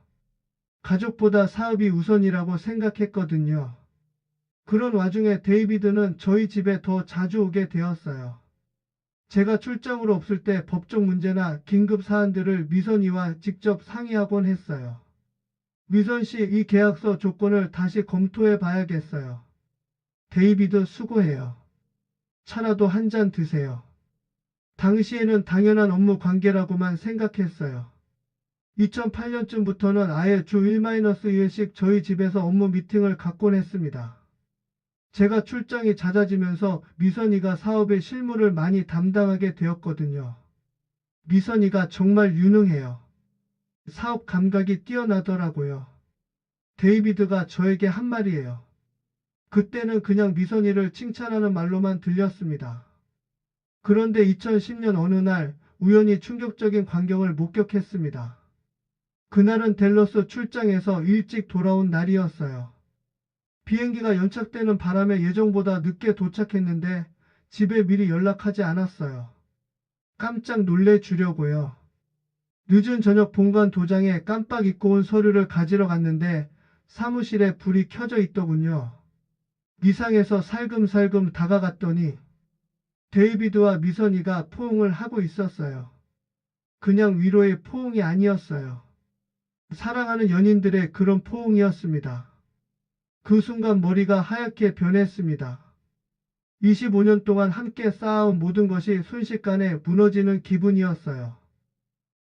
가족보다 사업이 우선이라고 생각했거든요. 그런 와중에 데이비드는 저희 집에 더 자주 오게 되었어요. 제가 출장으로 없을 때 법적 문제나 긴급 사안들을 미선이와 직접 상의하곤 했어요. 미선 씨, 이 계약서 조건을 다시 검토해 봐야겠어요. 데이비드 수고해요. 차라도 한 잔 드세요. 당시에는 당연한 업무 관계라고만 생각했어요. 2008년쯤부터는 아예 주 1-2회씩 저희 집에서 업무 미팅을 갖곤 했습니다. 제가 출장이 잦아지면서 미선이가 사업의 실무를 많이 담당하게 되었거든요. 미선이가 정말 유능해요. 사업 감각이 뛰어나더라고요. 데이비드가 저에게 한 말이에요. 그때는 그냥 미선이를 칭찬하는 말로만 들렸습니다. 그런데 2010년 어느 날 우연히 충격적인 광경을 목격했습니다. 그날은 댈러스 출장에서 일찍 돌아온 날이었어요. 비행기가 연착되는 바람에 예정보다 늦게 도착했는데 집에 미리 연락하지 않았어요. 깜짝 놀래 주려고요. 늦은 저녁 본관 도장에 깜빡 잊고 온 서류를 가지러 갔는데 사무실에 불이 켜져 있더군요. 미상에서 살금살금 다가갔더니 데이비드와 미선이가 포옹을 하고 있었어요. 그냥 위로의 포옹이 아니었어요. 사랑하는 연인들의 그런 포옹이었습니다. 그 순간 머리가 하얗게 변했습니다. 25년 동안 함께 쌓아온 모든 것이 순식간에 무너지는 기분이었어요.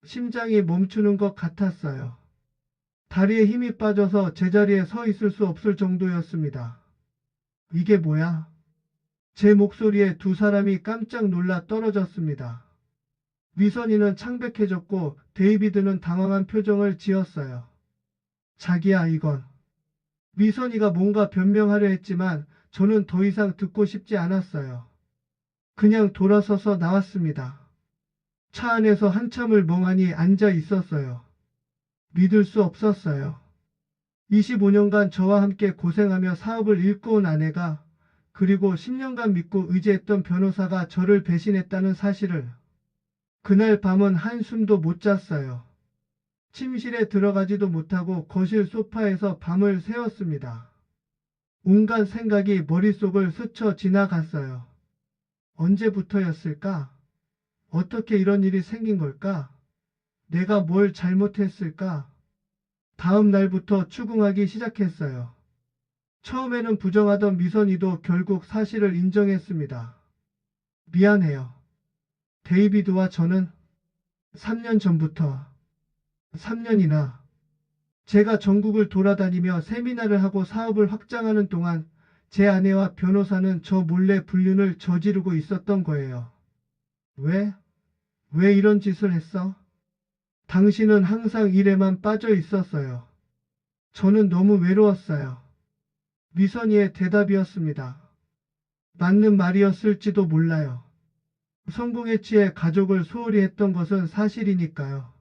심장이 멈추는 것 같았어요. 다리에 힘이 빠져서 제자리에 서 있을 수 없을 정도였습니다. 이게 뭐야? 제 목소리에 두 사람이 깜짝 놀라 떨어졌습니다. 미선이는 창백해졌고 데이비드는 당황한 표정을 지었어요. 자기야, 이건. 미선이가 뭔가 변명하려 했지만 저는 더 이상 듣고 싶지 않았어요. 그냥 돌아서서 나왔습니다. 차 안에서 한참을 멍하니 앉아 있었어요. 믿을 수 없었어요. 25년간 저와 함께 고생하며 사업을 일궈온 아내가, 그리고 10년간 믿고 의지했던 변호사가 저를 배신했다는 사실을. 그날 밤은 한숨도 못 잤어요. 침실에 들어가지도 못하고 거실 소파에서 밤을 새웠습니다. 온갖 생각이 머릿속을 스쳐 지나갔어요. 언제부터였을까? 어떻게 이런 일이 생긴 걸까? 내가 뭘 잘못했을까? 다음 날부터 추궁하기 시작했어요. 처음에는 부정하던 미선이도 결국 사실을 인정했습니다. 미안해요. 데이비드와 저는 3년 전부터 3년이나 제가 전국을 돌아다니며 세미나를 하고 사업을 확장하는 동안 제 아내와 변호사는 저 몰래 불륜을 저지르고 있었던 거예요. 왜? 왜 이런 짓을 했어? 당신은 항상 일에만 빠져 있었어요. 저는 너무 외로웠어요. 미선이의 대답이었습니다. 맞는 말이었을지도 몰라요. 성공에 취해 가족을 소홀히 했던 것은 사실이니까요.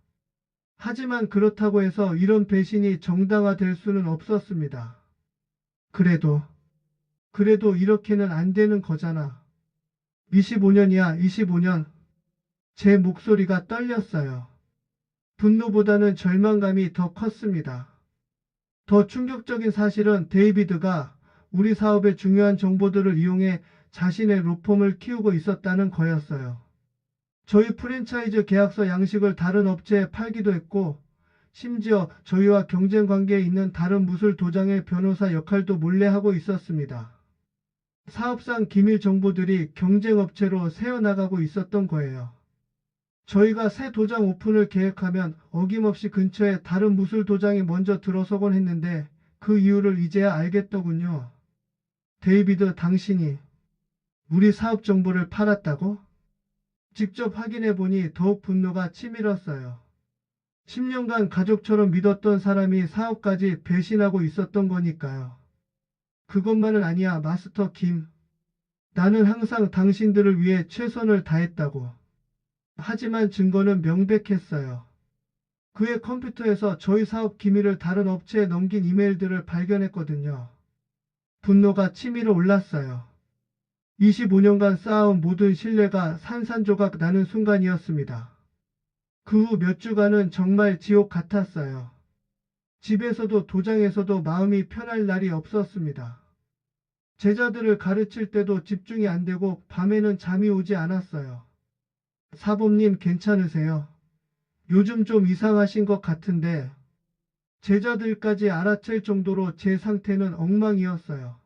하지만 그렇다고 해서 이런 배신이 정당화될 수는 없었습니다. 그래도 이렇게는 안 되는 거잖아. 25년이야, 25년. 제 목소리가 떨렸어요. 분노보다는 절망감이 더 컸습니다. 더 충격적인 사실은 데이비드가 우리 사업의 중요한 정보들을 이용해 자신의 로펌을 키우고 있었다는 거였어요. 저희 프랜차이즈 계약서 양식을 다른 업체에 팔기도 했고, 심지어 저희와 경쟁 관계에 있는 다른 무술 도장의 변호사 역할도 몰래 하고 있었습니다. 사업상 기밀 정보들이 경쟁 업체로 새어나가고 있었던 거예요. 저희가 새 도장 오픈을 계획하면 어김없이 근처에 다른 무술 도장이 먼저 들어서곤 했는데 그 이유를 이제야 알겠더군요. 데이비드, 당신이 우리 사업 정보를 팔았다고? 직접 확인해 보니 더욱 분노가 치밀었어요. 10년간 가족처럼 믿었던 사람이 사업까지 배신하고 있었던 거니까요. 그것만은 아니야, 마스터 김. 나는 항상 당신들을 위해 최선을 다했다고. 하지만 증거는 명백했어요. 그의 컴퓨터에서 저희 사업 기밀을 다른 업체에 넘긴 이메일들을 발견했거든요. 분노가 치밀어 올랐어요. 25년간 쌓아온 모든 신뢰가 산산조각 나는 순간이었습니다. 그 후 몇 주간은 정말 지옥 같았어요. 집에서도 도장에서도 마음이 편할 날이 없었습니다. 제자들을 가르칠 때도 집중이 안 되고 밤에는 잠이 오지 않았어요. 사범님 괜찮으세요? 요즘 좀 이상하신 것 같은데 제자들까지 알아챌 정도로 제 상태는 엉망이었어요.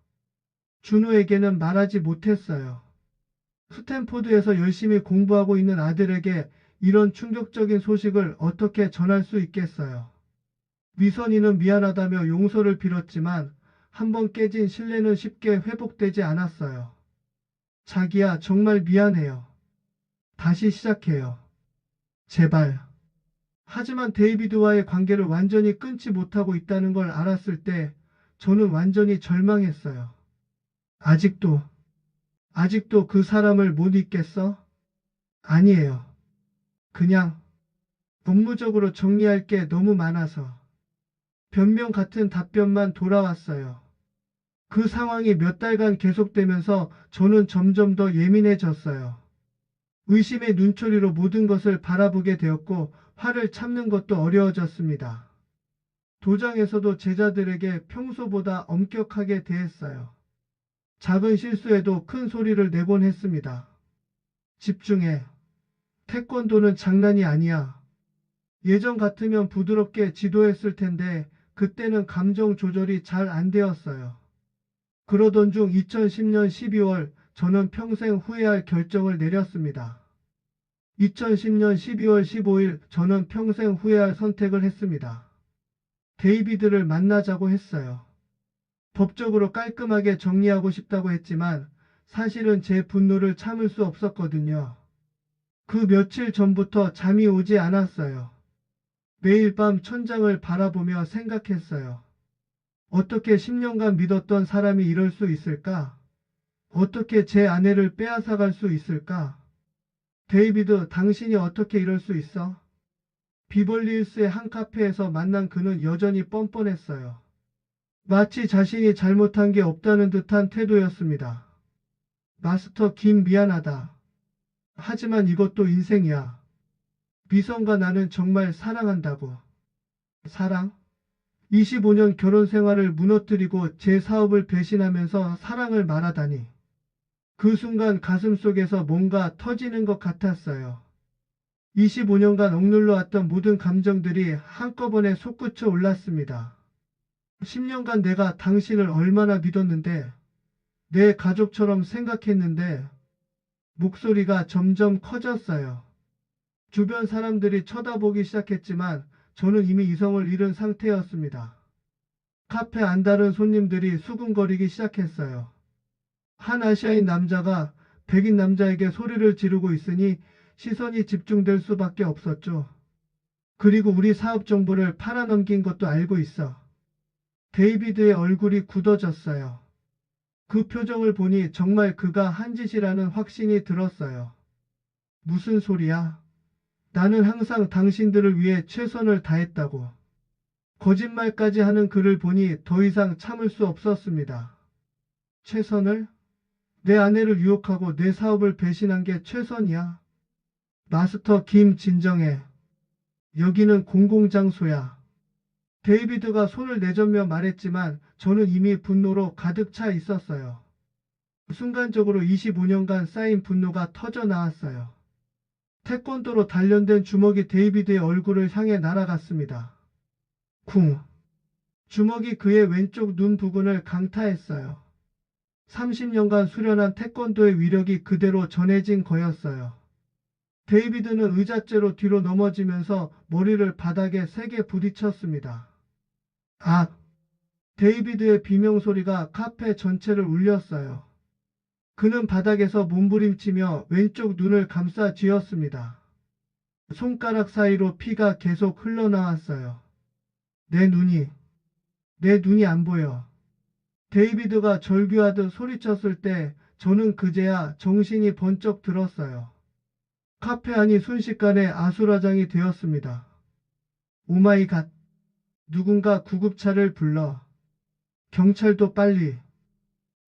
준우에게는 말하지 못했어요. 스탠포드에서 열심히 공부하고 있는 아들에게 이런 충격적인 소식을 어떻게 전할 수 있겠어요. 미선이는 미안하다며 용서를 빌었지만 한번 깨진 신뢰는 쉽게 회복되지 않았어요. 자기야, 정말 미안해요. 다시 시작해요. 제발. 하지만 데이비드와의 관계를 완전히 끊지 못하고 있다는 걸 알았을 때 저는 완전히 절망했어요. 아직도 그 사람을 못 잊겠어? 아니에요. 그냥 업무적으로 정리할 게 너무 많아서. 변명 같은 답변만 돌아왔어요. 그 상황이 몇 달간 계속되면서 저는 점점 더 예민해졌어요. 의심의 눈초리로 모든 것을 바라보게 되었고 화를 참는 것도 어려워졌습니다. 도장에서도 제자들에게 평소보다 엄격하게 대했어요. 작은 실수에도 큰 소리를 내곤 했습니다. 집중해. 태권도는 장난이 아니야. 예전 같으면 부드럽게 지도했을 텐데 그때는 감정 조절이 잘 안 되었어요. 그러던 중 2010년 12월 저는 평생 후회할 결정을 내렸습니다. 2010년 12월 15일 저는 평생 후회할 선택을 했습니다. 데이비드를 만나자고 했어요. 법적으로 깔끔하게 정리하고 싶다고 했지만 사실은 제 분노를 참을 수 없었거든요. 그 며칠 전부터 잠이 오지 않았어요. 매일 밤 천장을 바라보며 생각했어요. 어떻게 10년간 믿었던 사람이 이럴 수 있을까? 어떻게 제 아내를 빼앗아갈 수 있을까? 데이비드, 당신이 어떻게 이럴 수 있어? 비벌리힐스의 한 카페에서 만난 그는 여전히 뻔뻔했어요. 마치 자신이 잘못한 게 없다는 듯한 태도였습니다. 마스터 김, 미안하다. 하지만 이것도 인생이야. 미선과 나는 정말 사랑한다고. 사랑? 25년 결혼 생활을 무너뜨리고 제 사업을 배신하면서 사랑을 말하다니. 그 순간 가슴속에서 뭔가 터지는 것 같았어요. 25년간 억눌러 왔던 모든 감정들이 한꺼번에 솟구쳐 올랐습니다. 10년간 내가 당신을 얼마나 믿었는데, 내 가족처럼 생각했는데, 목소리가 점점 커졌어요. 주변 사람들이 쳐다보기 시작했지만 저는 이미 이성을 잃은 상태였습니다. 카페 안다른 손님들이 수군거리기 시작했어요. 한 아시아인 남자가 백인 남자에게 소리를 지르고 있으니 시선이 집중될 수밖에 없었죠. 그리고 우리 사업 정보를 팔아넘긴 것도 알고 있어. 데이비드의 얼굴이 굳어졌어요. 그 표정을 보니 정말 그가 한 짓이라는 확신이 들었어요. 무슨 소리야? 나는 항상 당신들을 위해 최선을 다했다고. 거짓말까지 하는 그를 보니 더 이상 참을 수 없었습니다. 최선을? 내 아내를 유혹하고 내 사업을 배신한 게 최선이야. 마스터 김, 진정해. 여기는 공공장소야. 데이비드가 손을 내젓며 말했지만 저는 이미 분노로 가득 차 있었어요. 순간적으로 25년간 쌓인 분노가 터져 나왔어요. 태권도로 단련된 주먹이 데이비드의 얼굴을 향해 날아갔습니다. 쿵. 주먹이 그의 왼쪽 눈 부근을 강타했어요. 30년간 수련한 태권도의 위력이 그대로 전해진 거였어요. 데이비드는 의자째로 뒤로 넘어지면서 머리를 바닥에 세게 부딪혔습니다. 아! 데이비드의 비명소리가 카페 전체를 울렸어요. 그는 바닥에서 몸부림치며 왼쪽 눈을 감싸 쥐었습니다. 손가락 사이로 피가 계속 흘러나왔어요. 내 눈이 안 보여. 데이비드가 절규하듯 소리쳤을 때 저는 그제야 정신이 번쩍 들었어요. 카페 안이 순식간에 아수라장이 되었습니다. 오마이갓. 누군가 구급차를 불러. 경찰도 빨리.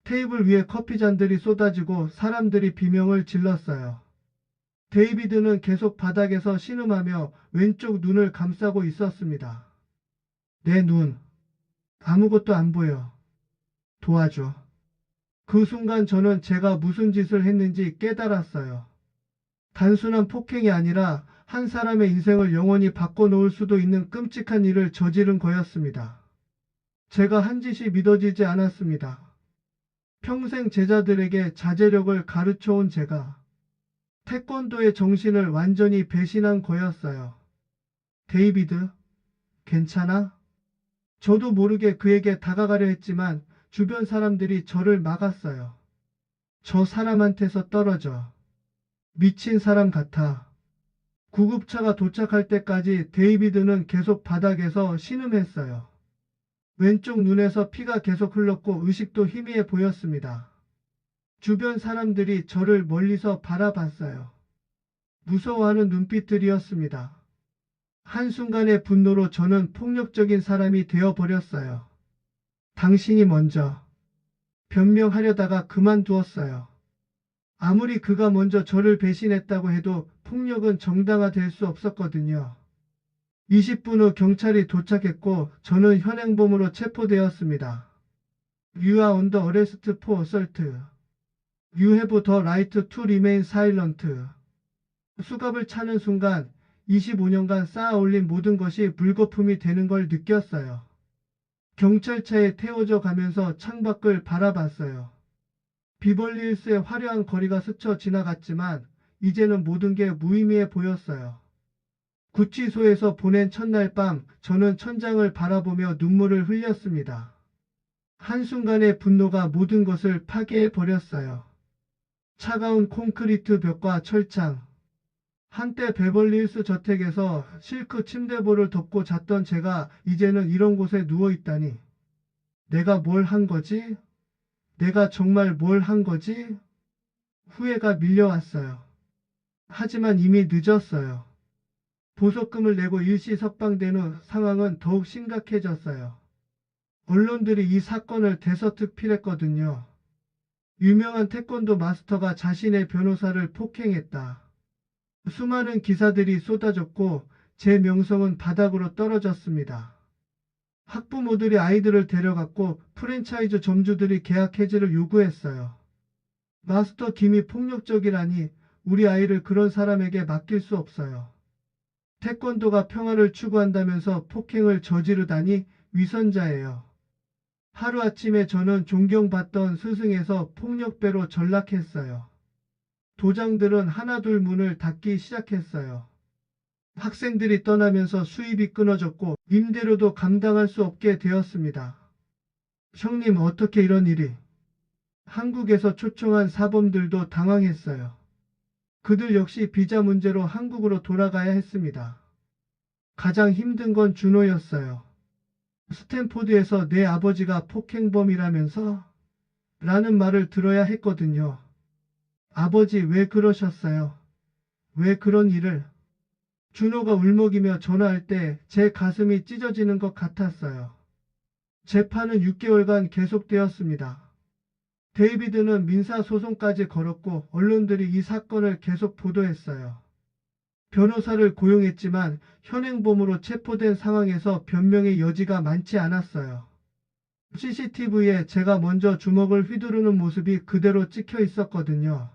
테이블 위에 커피잔들이 쏟아지고 사람들이 비명을 질렀어요. 데이비드는 계속 바닥에서 신음하며 왼쪽 눈을 감싸고 있었습니다. 내 눈, 아무것도 안 보여. 도와줘. 그 순간 저는 제가 무슨 짓을 했는지 깨달았어요. 단순한 폭행이 아니라 한 사람의 인생을 영원히 바꿔놓을 수도 있는 끔찍한 일을 저지른 거였습니다. 제가 한 짓이 믿어지지 않았습니다. 평생 제자들에게 자제력을 가르쳐온 제가 태권도의 정신을 완전히 배신한 거였어요. 데이비드, 괜찮아? 저도 모르게 그에게 다가가려 했지만 주변 사람들이 저를 막았어요. 저 사람한테서 떨어져. 미친 사람 같아. 구급차가 도착할 때까지 데이비드는 계속 바닥에서 신음했어요. 왼쪽 눈에서 피가 계속 흘렀고 의식도 희미해 보였습니다. 주변 사람들이 저를 멀리서 바라봤어요. 무서워하는 눈빛들이었습니다. 한순간의 분노로 저는 폭력적인 사람이 되어버렸어요. 당신이 먼저 변명하려다가 그만두었어요. 아무리 그가 먼저 저를 배신했다고 해도 폭력은 정당화될 수 없었거든요. 20분 후 경찰이 도착했고 저는 현행범으로 체포되었습니다. You are under arrest for assault. You have the right to remain silent. 수갑을 차는 순간 25년간 쌓아올린 모든 것이 물거품이 되는 걸 느꼈어요. 경찰차에 태워져 가면서 창밖을 바라봤어요. 비벌리힐스의 화려한 거리가 스쳐 지나갔지만 이제는 모든 게 무의미해 보였어요. 구치소에서 보낸 첫날 밤 저는 천장을 바라보며 눈물을 흘렸습니다. 한순간의 분노가 모든 것을 파괴해 버렸어요. 차가운 콘크리트 벽과 철창. 한때 베벌리힐스 저택에서 실크 침대볼을 덮고 잤던 제가 이제는 이런 곳에 누워있다니. 내가 뭘 한 거지? 내가 정말 뭘 한 거지? 후회가 밀려왔어요. 하지만 이미 늦었어요. 보석금을 내고 일시 석방된 후 상황은 더욱 심각해졌어요. 언론들이 이 사건을 대서특필했거든요. 유명한 태권도 마스터가 자신의 변호사를 폭행했다. 수많은 기사들이 쏟아졌고 제 명성은 바닥으로 떨어졌습니다. 학부모들이 아이들을 데려갔고 프랜차이즈 점주들이 계약 해지를 요구했어요. 마스터 김이 폭력적이라니 우리 아이를 그런 사람에게 맡길 수 없어요. 태권도가 평화를 추구한다면서 폭행을 저지르다니 위선자예요. 하루아침에 저는 존경받던 스승에서 폭력배로 전락했어요. 도장들은 하나둘 문을 닫기 시작했어요. 학생들이 떠나면서 수입이 끊어졌고 임대료도 감당할 수 없게 되었습니다. 형님, 어떻게 이런 일이? 한국에서 초청한 사범들도 당황했어요. 그들 역시 비자 문제로 한국으로 돌아가야 했습니다. 가장 힘든 건 준호였어요. 스탠포드에서 내 아버지가 폭행범이라면서? 라는 말을 들어야 했거든요. 아버지, 왜 그러셨어요? 왜 그런 일을? 준호가 울먹이며 전화할 때 제 가슴이 찢어지는 것 같았어요. 재판은 6개월간 계속되었습니다. 데이비드는 민사소송까지 걸었고 언론들이 이 사건을 계속 보도했어요. 변호사를 고용했지만 현행범으로 체포된 상황에서 변명의 여지가 많지 않았어요. CCTV에 제가 먼저 주먹을 휘두르는 모습이 그대로 찍혀 있었거든요.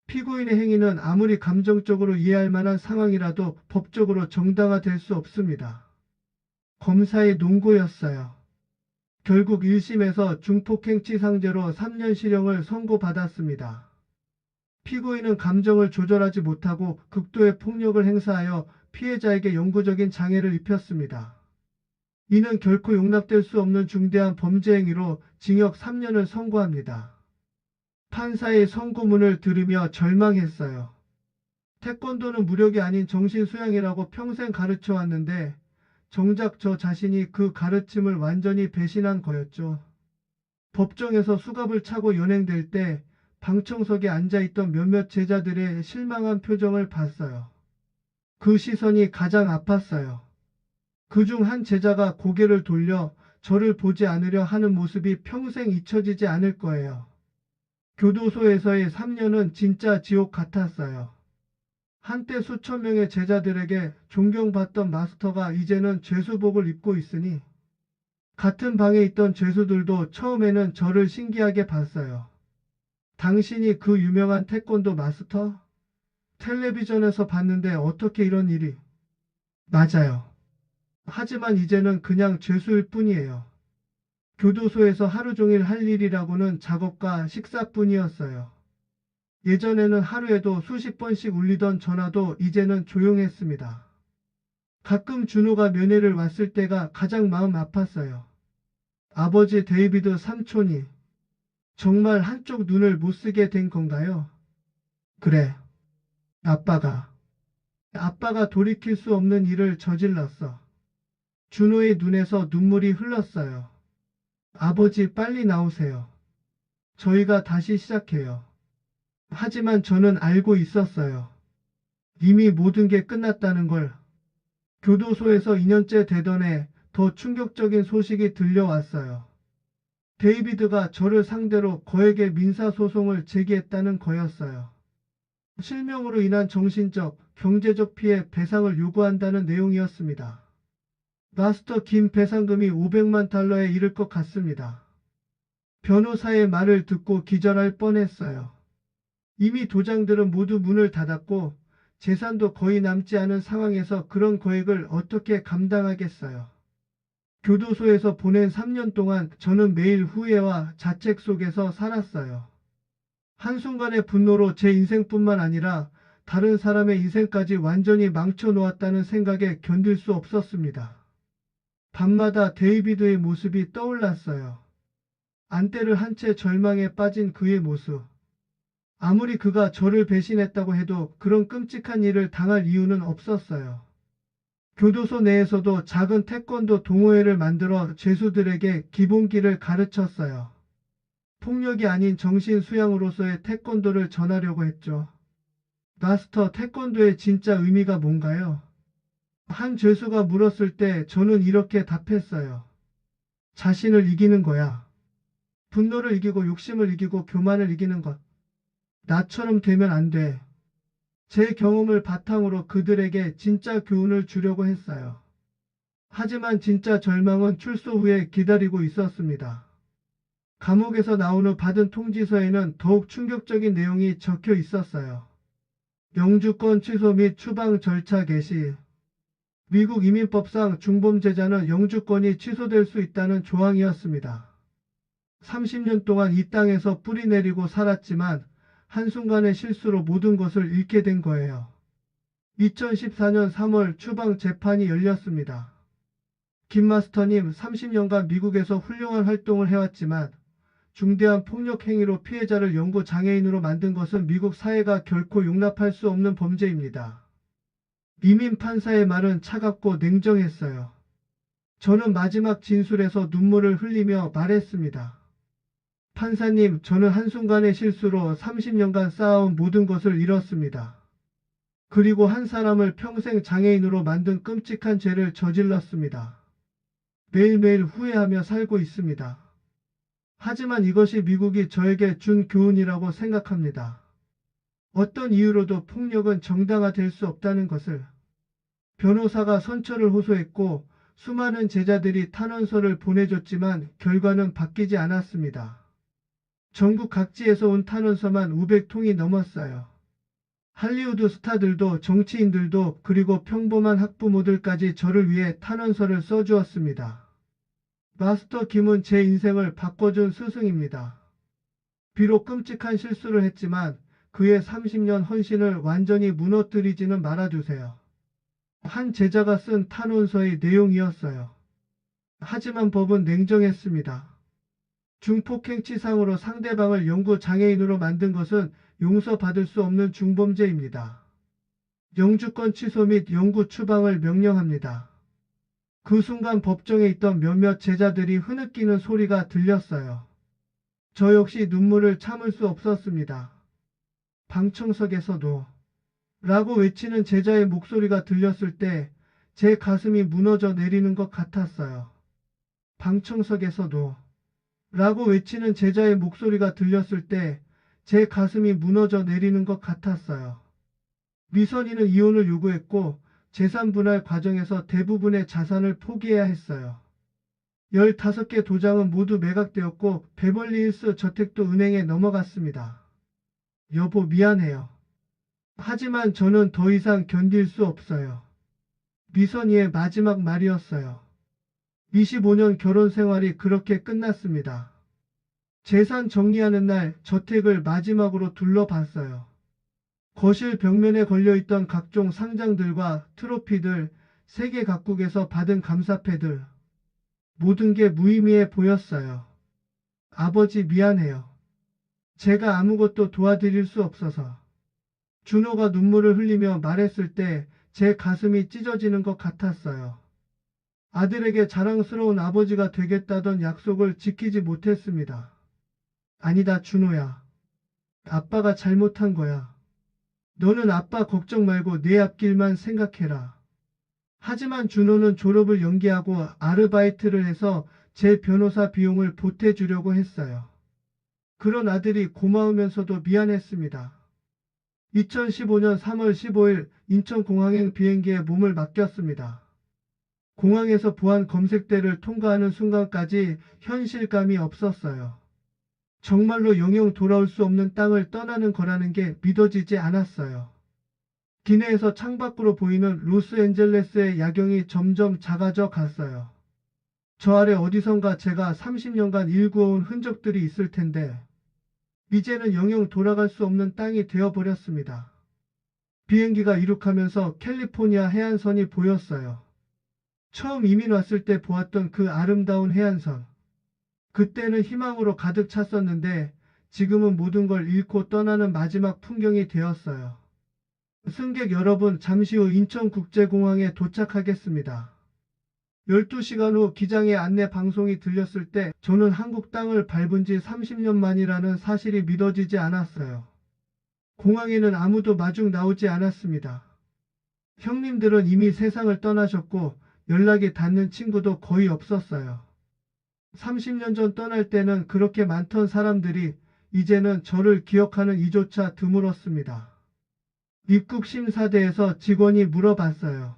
피고인의 행위는 아무리 감정적으로 이해할 만한 상황이라도 법적으로 정당화될 수 없습니다. 검사의 농고였어요. 결국 1심에서 중폭행치상죄로 3년 실형을 선고받았습니다. 피고인은 감정을 조절하지 못하고 극도의 폭력을 행사하여 피해자에게 영구적인 장애를 입혔습니다. 이는 결코 용납될 수 없는 중대한 범죄 행위로 징역 3년을 선고합니다. 판사의 선고문을 들으며 절망했어요. 태권도는 무력이 아닌 정신수양이라고 평생 가르쳐 왔는데 정작 저 자신이 그 가르침을 완전히 배신한 거였죠. 법정에서 수갑을 차고 연행될 때 방청석에 앉아있던 몇몇 제자들의 실망한 표정을 봤어요. 그 시선이 가장 아팠어요. 그중 한 제자가 고개를 돌려 저를 보지 않으려 하는 모습이 평생 잊혀지지 않을 거예요. 교도소에서의 3년은 진짜 지옥 같았어요. 한때 수천 명의 제자들에게 존경받던 마스터가 이제는 죄수복을 입고 있으니 같은 방에 있던 죄수들도 처음에는 저를 신기하게 봤어요. 당신이 그 유명한 태권도 마스터? 텔레비전에서 봤는데 어떻게 이런 일이? 맞아요. 하지만 이제는 그냥 죄수일 뿐이에요. 교도소에서 하루 종일 할 일이라고는 작업과 식사뿐이었어요. 예전에는 하루에도 수십 번씩 울리던 전화도 이제는 조용했습니다. 가끔 준호가 면회를 왔을 때가 가장 마음 아팠어요. 아버지 데이비드 삼촌이 정말 한쪽 눈을 못 쓰게 된 건가요? 그래. 아빠가 돌이킬 수 없는 일을 저질렀어. 준호의 눈에서 눈물이 흘렀어요. 아버지 빨리 나오세요. 저희가 다시 시작해요. 하지만 저는 알고 있었어요. 이미 모든 게 끝났다는 걸. 교도소에서 2년째 되던 해 더 충격적인 소식이 들려왔어요. 데이비드가 저를 상대로 거액의 민사소송을 제기했다는 거였어요. 실명으로 인한 정신적, 경제적 피해 배상을 요구한다는 내용이었습니다. 마스터 김 배상금이 500만 달러에 이를 것 같습니다. 변호사의 말을 듣고 기절할 뻔했어요. 이미 도장들은 모두 문을 닫았고 재산도 거의 남지 않은 상황에서 그런 거액을 어떻게 감당하겠어요. 교도소에서 보낸 3년 동안 저는 매일 후회와 자책 속에서 살았어요. 한순간의 분노로 제 인생뿐만 아니라 다른 사람의 인생까지 완전히 망쳐놓았다는 생각에 견딜 수 없었습니다. 밤마다 데이비드의 모습이 떠올랐어요. 안대를 한 채 절망에 빠진 그의 모습. 아무리 그가 저를 배신했다고 해도 그런 끔찍한 일을 당할 이유는 없었어요. 교도소 내에서도 작은 태권도 동호회를 만들어 죄수들에게 기본기를 가르쳤어요. 폭력이 아닌 정신 수양으로서의 태권도를 전하려고 했죠. 마스터, 태권도의 진짜 의미가 뭔가요? 한 죄수가 물었을 때 저는 이렇게 답했어요. 자신을 이기는 거야. 분노를 이기고 욕심을 이기고 교만을 이기는 것. 나처럼 되면 안 돼. 제 경험을 바탕으로 그들에게 진짜 교훈을 주려고 했어요. 하지만 진짜 절망은 출소 후에 기다리고 있었습니다. 감옥에서 나온 후 받은 통지서에는 더욱 충격적인 내용이 적혀 있었어요. 영주권 취소 및 추방 절차 개시. 미국 이민법상 중범죄자는 영주권이 취소될 수 있다는 조항이었습니다. 30년 동안 이 땅에서 뿌리 내리고 살았지만 한순간의 실수로 모든 것을 잃게 된 거예요. 2014년 3월 추방 재판이 열렸습니다. 김 마스터님 30년간 미국에서 훌륭한 활동을 해왔지만 중대한 폭력 행위로 피해자를 영구 장애인으로 만든 것은 미국 사회가 결코 용납할 수 없는 범죄입니다. 이민 판사의 말은 차갑고 냉정했어요. 저는 마지막 진술에서 눈물을 흘리며 말했습니다. 판사님, 저는 한순간의 실수로 30년간 쌓아온 모든 것을 잃었습니다. 그리고 한 사람을 평생 장애인으로 만든 끔찍한 죄를 저질렀습니다. 매일매일 후회하며 살고 있습니다. 하지만 이것이 미국이 저에게 준 교훈이라고 생각합니다. 어떤 이유로도 폭력은 정당화될 수 없다는 것을. 변호사가 선처를 호소했고 수많은 제자들이 탄원서를 보내줬지만 결과는 바뀌지 않았습니다. 전국 각지에서 온 탄원서만 500통이 넘었어요. 할리우드 스타들도 정치인들도 그리고 평범한 학부모들까지 저를 위해 탄원서를 써주었습니다. 마스터 김은 제 인생을 바꿔준 스승입니다. 비록 끔찍한 실수를 했지만 그의 30년 헌신을 완전히 무너뜨리지는 말아주세요. 한 제자가 쓴 탄원서의 내용이었어요. 하지만 법은 냉정했습니다. 중폭행치상으로 상대방을 영구 장애인으로 만든 것은 용서받을 수 없는 중범죄입니다. 영주권 취소 및 영구 추방을 명령합니다. 그 순간 법정에 있던 몇몇 제자들이 흐느끼는 소리가 들렸어요. 저 역시 눈물을 참을 수 없었습니다. 방청석에서도 라고 외치는 제자의 목소리가 들렸을 때 제 가슴이 무너져 내리는 것 같았어요. 방청석에서도 라고 외치는 제자의 목소리가 들렸을 때 제 가슴이 무너져 내리는 것 같았어요. 미선이는 이혼을 요구했고 재산 분할 과정에서 대부분의 자산을 포기해야 했어요. 15개 도장은 모두 매각되었고 베벌리힐스 저택도 은행에 넘어갔습니다. 여보, 미안해요. 하지만 저는 더 이상 견딜 수 없어요. 미선이의 마지막 말이었어요. 25년 결혼 생활이 그렇게 끝났습니다. 재산 정리하는 날 저택을 마지막으로 둘러봤어요. 거실 벽면에 걸려있던 각종 상장들과 트로피들, 세계 각국에서 받은 감사패들, 모든 게 무의미해 보였어요. 아버지, 미안해요. 제가 아무것도 도와드릴 수 없어서. 준호가 눈물을 흘리며 말했을 때 제 가슴이 찢어지는 것 같았어요. 아들에게 자랑스러운 아버지가 되겠다던 약속을 지키지 못했습니다. 아니다, 준호야. 아빠가 잘못한 거야. 너는 아빠 걱정 말고 내 앞길만 생각해라. 하지만 준호는 졸업을 연기하고 아르바이트를 해서 제 변호사 비용을 보태주려고 했어요. 그런 아들이 고마우면서도 미안했습니다. 2015년 3월 15일 인천공항행 비행기에 몸을 맡겼습니다. 공항에서 보안 검색대를 통과하는 순간까지 현실감이 없었어요. 정말로 영영 돌아올 수 없는 땅을 떠나는 거라는 게 믿어지지 않았어요. 기내에서 창밖으로 보이는 로스앤젤레스의 야경이 점점 작아져 갔어요. 저 아래 어디선가 제가 30년간 일구어온 흔적들이 있을 텐데 이제는 영영 돌아갈 수 없는 땅이 되어버렸습니다. 비행기가 이륙하면서 캘리포니아 해안선이 보였어요. 처음 이민 왔을 때 보았던 그 아름다운 해안선. 그때는 희망으로 가득 찼었는데 지금은 모든 걸 잃고 떠나는 마지막 풍경이 되었어요. 승객 여러분, 잠시 후 인천국제공항에 도착하겠습니다. 12시간 후 기장의 안내 방송이 들렸을 때 저는 한국 땅을 밟은 지 30년 만이라는 사실이 믿어지지 않았어요. 공항에는 아무도 마중 나오지 않았습니다. 형님들은 이미 세상을 떠나셨고 연락이 닿는 친구도 거의 없었어요. 30년 전 떠날 때는 그렇게 많던 사람들이 이제는 저를 기억하는 이조차 드물었습니다. 입국 심사대에서 직원이 물어봤어요.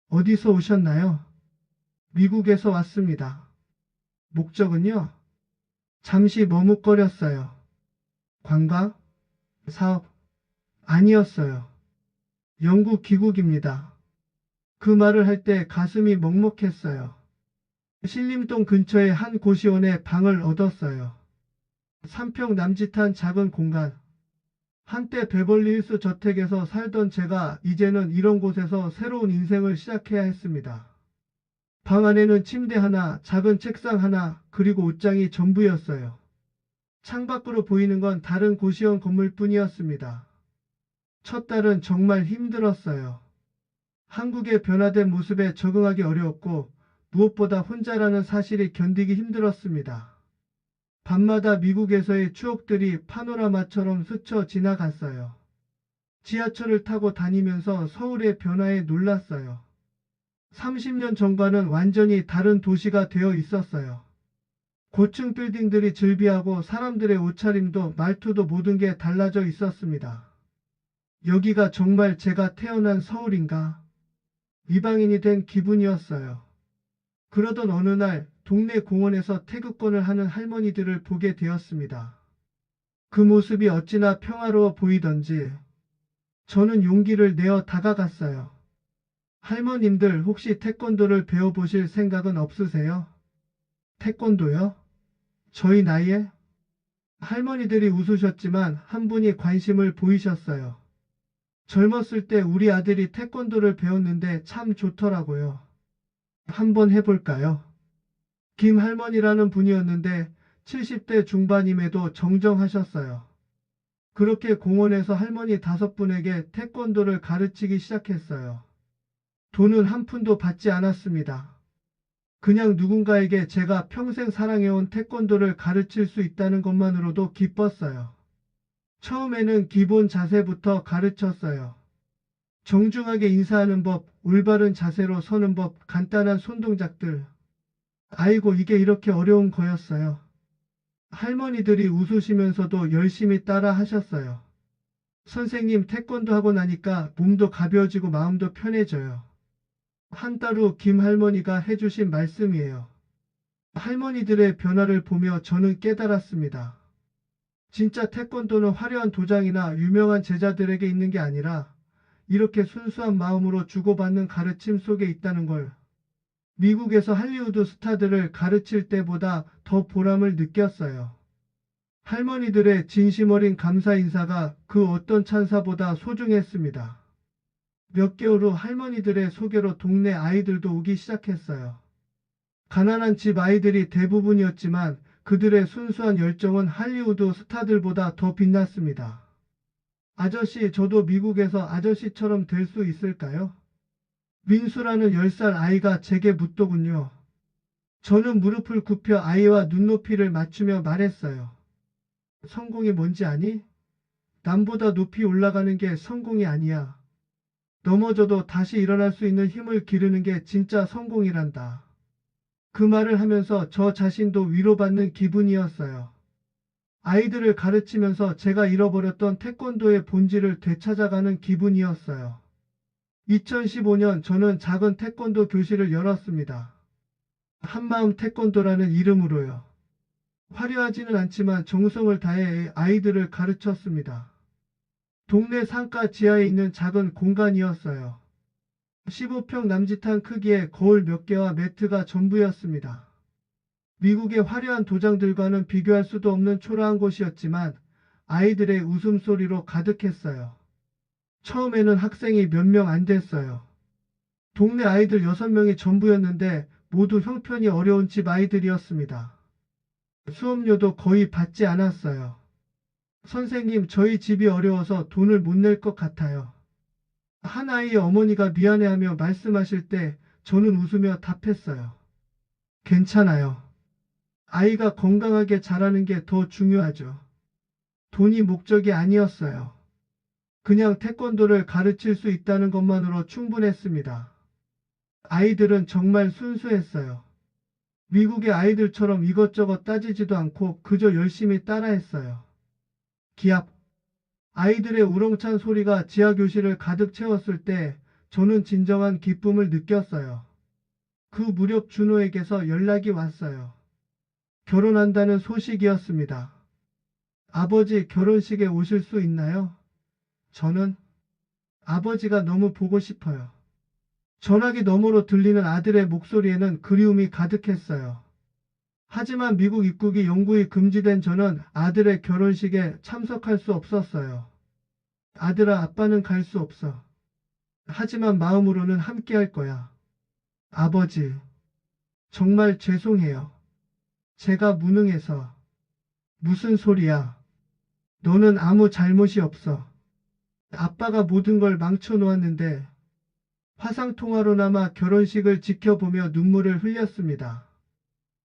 어디서 오셨나요? 미국에서 왔습니다. 목적은요? 잠시 머뭇거렸어요. 관광? 사업? 아니었어요. 영국 귀국입니다. 그 말을 할 때 가슴이 먹먹했어요. 신림동 근처의 한 고시원에 방을 얻었어요. 3평 남짓한 작은 공간. 한때 베벌리힐스 저택에서 살던 제가 이제는 이런 곳에서 새로운 인생을 시작해야 했습니다. 방 안에는 침대 하나, 작은 책상 하나, 그리고 옷장이 전부였어요. 창밖으로 보이는 건 다른 고시원 건물뿐이었습니다. 첫 달은 정말 힘들었어요. 한국의 변화된 모습에 적응하기 어려웠고 무엇보다 혼자라는 사실이 견디기 힘들었습니다. 밤마다 미국에서의 추억들이 파노라마처럼 스쳐 지나갔어요. 지하철을 타고 다니면서 서울의 변화에 놀랐어요. 30년 전과는 완전히 다른 도시가 되어 있었어요. 고층 빌딩들이 즐비하고 사람들의 옷차림도 말투도 모든 게 달라져 있었습니다. 여기가 정말 제가 태어난 서울인가? 이방인이 된 기분이었어요. 그러던 어느 날 동네 공원에서 태극권을 하는 할머니들을 보게 되었습니다. 그 모습이 어찌나 평화로워 보이던지 저는 용기를 내어 다가갔어요. 할머님들, 혹시 태권도를 배워보실 생각은 없으세요? 태권도요? 저희 나이에? 할머니들이 웃으셨지만 한 분이 관심을 보이셨어요. 젊었을 때 우리 아들이 태권도를 배웠는데 참 좋더라고요. 한번 해볼까요? 김 할머니라는 분이었는데 70대 중반임에도 정정하셨어요. 그렇게 공원에서 할머니 5분에게 태권도를 가르치기 시작했어요. 돈은 한 푼도 받지 않았습니다. 그냥 누군가에게 제가 평생 사랑해온 태권도를 가르칠 수 있다는 것만으로도 기뻤어요. 처음에는 기본 자세부터 가르쳤어요. 정중하게 인사하는 법, 올바른 자세로 서는 법, 간단한 손동작들. 아이고, 이게 이렇게 어려운 거였어요. 할머니들이 웃으시면서도 열심히 따라 하셨어요. 선생님, 태권도 하고 나니까 몸도 가벼워지고 마음도 편해져요. 한 달 후 김 할머니가 해주신 말씀이에요. 할머니들의 변화를 보며 저는 깨달았습니다. 진짜 태권도는 화려한 도장이나 유명한 제자들에게 있는 게 아니라 이렇게 순수한 마음으로 주고받는 가르침 속에 있다는 걸. 미국에서 할리우드 스타들을 가르칠 때보다 더 보람을 느꼈어요. 할머니들의 진심 어린 감사 인사가 그 어떤 찬사보다 소중했습니다. 몇 개월 후 할머니들의 소개로 동네 아이들도 오기 시작했어요. 가난한 집 아이들이 대부분이었지만 그들의 순수한 열정은 할리우드 스타들보다 더 빛났습니다. 아저씨, 저도 미국에서 아저씨처럼 될 수 있을까요? 민수라는 10살 아이가 제게 묻더군요. 저는 무릎을 굽혀 아이와 눈높이를 맞추며 말했어요. 성공이 뭔지 아니? 남보다 높이 올라가는 게 성공이 아니야. 넘어져도 다시 일어날 수 있는 힘을 기르는 게 진짜 성공이란다. 그 말을 하면서 저 자신도 위로받는 기분이었어요. 아이들을 가르치면서 제가 잃어버렸던 태권도의 본질을 되찾아가는 기분이었어요. 2015년 저는 작은 태권도 교실을 열었습니다. 한마음 태권도라는 이름으로요. 화려하지는 않지만 정성을 다해 아이들을 가르쳤습니다. 동네 상가 지하에 있는 작은 공간이었어요. 15평 남짓한 크기의 거울 몇 개와 매트가 전부였습니다. 미국의 화려한 도장들과는 비교할 수도 없는 초라한 곳이었지만 아이들의 웃음소리로 가득했어요. 처음에는 학생이 몇 명 안 됐어요. 동네 아이들 6명이 전부였는데 모두 형편이 어려운 집 아이들이었습니다. 수업료도 거의 받지 않았어요. 선생님, 저희 집이 어려워서 돈을 못 낼 것 같아요. 한 아이의 어머니가 미안해하며 말씀하실 때 저는 웃으며 답했어요. 괜찮아요. 아이가 건강하게 자라는 게 더 중요하죠. 돈이 목적이 아니었어요. 그냥 태권도를 가르칠 수 있다는 것만으로 충분했습니다. 아이들은 정말 순수했어요. 미국의 아이들처럼 이것저것 따지지도 않고 그저 열심히 따라했어요. 기합. 아이들의 우렁찬 소리가 지하 교실을 가득 채웠을 때 저는 진정한 기쁨을 느꼈어요. 그 무렵 준호에게서 연락이 왔어요. 결혼한다는 소식이었습니다. 아버지, 결혼식에 오실 수 있나요? 저는 아버지가 너무 보고 싶어요. 전화기 너머로 들리는 아들의 목소리에는 그리움이 가득했어요. 하지만 미국 입국이 영구히 금지된 저는 아들의 결혼식에 참석할 수 없었어요. 아들아, 아빠는 갈 수 없어. 하지만 마음으로는 함께 할 거야. 아버지, 정말 죄송해요. 제가 무능해서. 무슨 소리야. 너는 아무 잘못이 없어. 아빠가 모든 걸 망쳐놓았는데. 화상통화로나마 결혼식을 지켜보며 눈물을 흘렸습니다.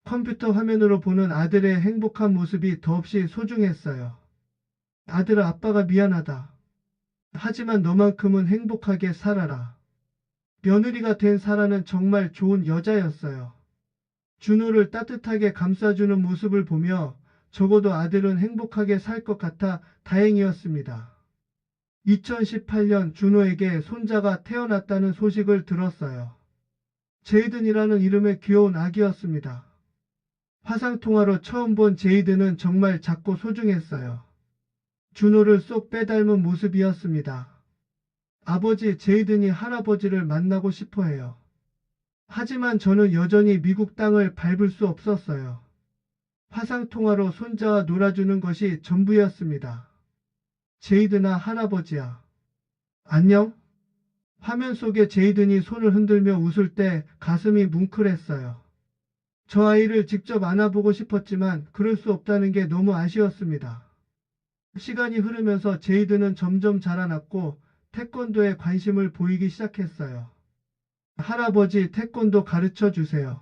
컴퓨터 화면으로 보는 아들의 행복한 모습이 더없이 소중했어요. 아들아, 아빠가 미안하다. 하지만 너만큼은 행복하게 살아라. 며느리가 된 사라는 정말 좋은 여자였어요. 준호를 따뜻하게 감싸주는 모습을 보며 적어도 아들은 행복하게 살 것 같아 다행이었습니다. 2018년 준호에게 손자가 태어났다는 소식을 들었어요. 제이든이라는 이름의 귀여운 아기였습니다. 화상통화로 처음 본 제이든은 정말 작고 소중했어요. 준호를 쏙 빼닮은 모습이었습니다. 아버지, 제이든이 할아버지를 만나고 싶어 해요. 하지만 저는 여전히 미국 땅을 밟을 수 없었어요. 화상통화로 손자와 놀아주는 것이 전부였습니다. 제이든아, 할아버지야. 안녕? 화면 속에 제이든이 손을 흔들며 웃을 때 가슴이 뭉클했어요. 저 아이를 직접 안아보고 싶었지만 그럴 수 없다는 게 너무 아쉬웠습니다. 시간이 흐르면서 제이든은 점점 자라났고 태권도에 관심을 보이기 시작했어요. 할아버지, 태권도 가르쳐 주세요.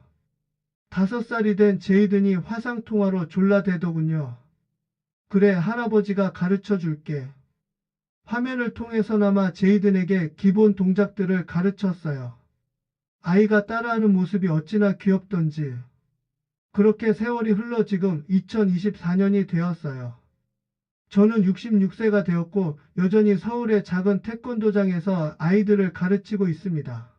5살이 된 제이든이 화상통화로 졸라대더군요. 그래, 할아버지가 가르쳐 줄게. 화면을 통해서나마 제이든에게 기본 동작들을 가르쳤어요. 아이가 따라하는 모습이 어찌나 귀엽던지. 그렇게 세월이 흘러 지금 2024년이 되었어요. 저는 66세가 되었고 여전히 서울의 작은 태권도장에서 아이들을 가르치고 있습니다.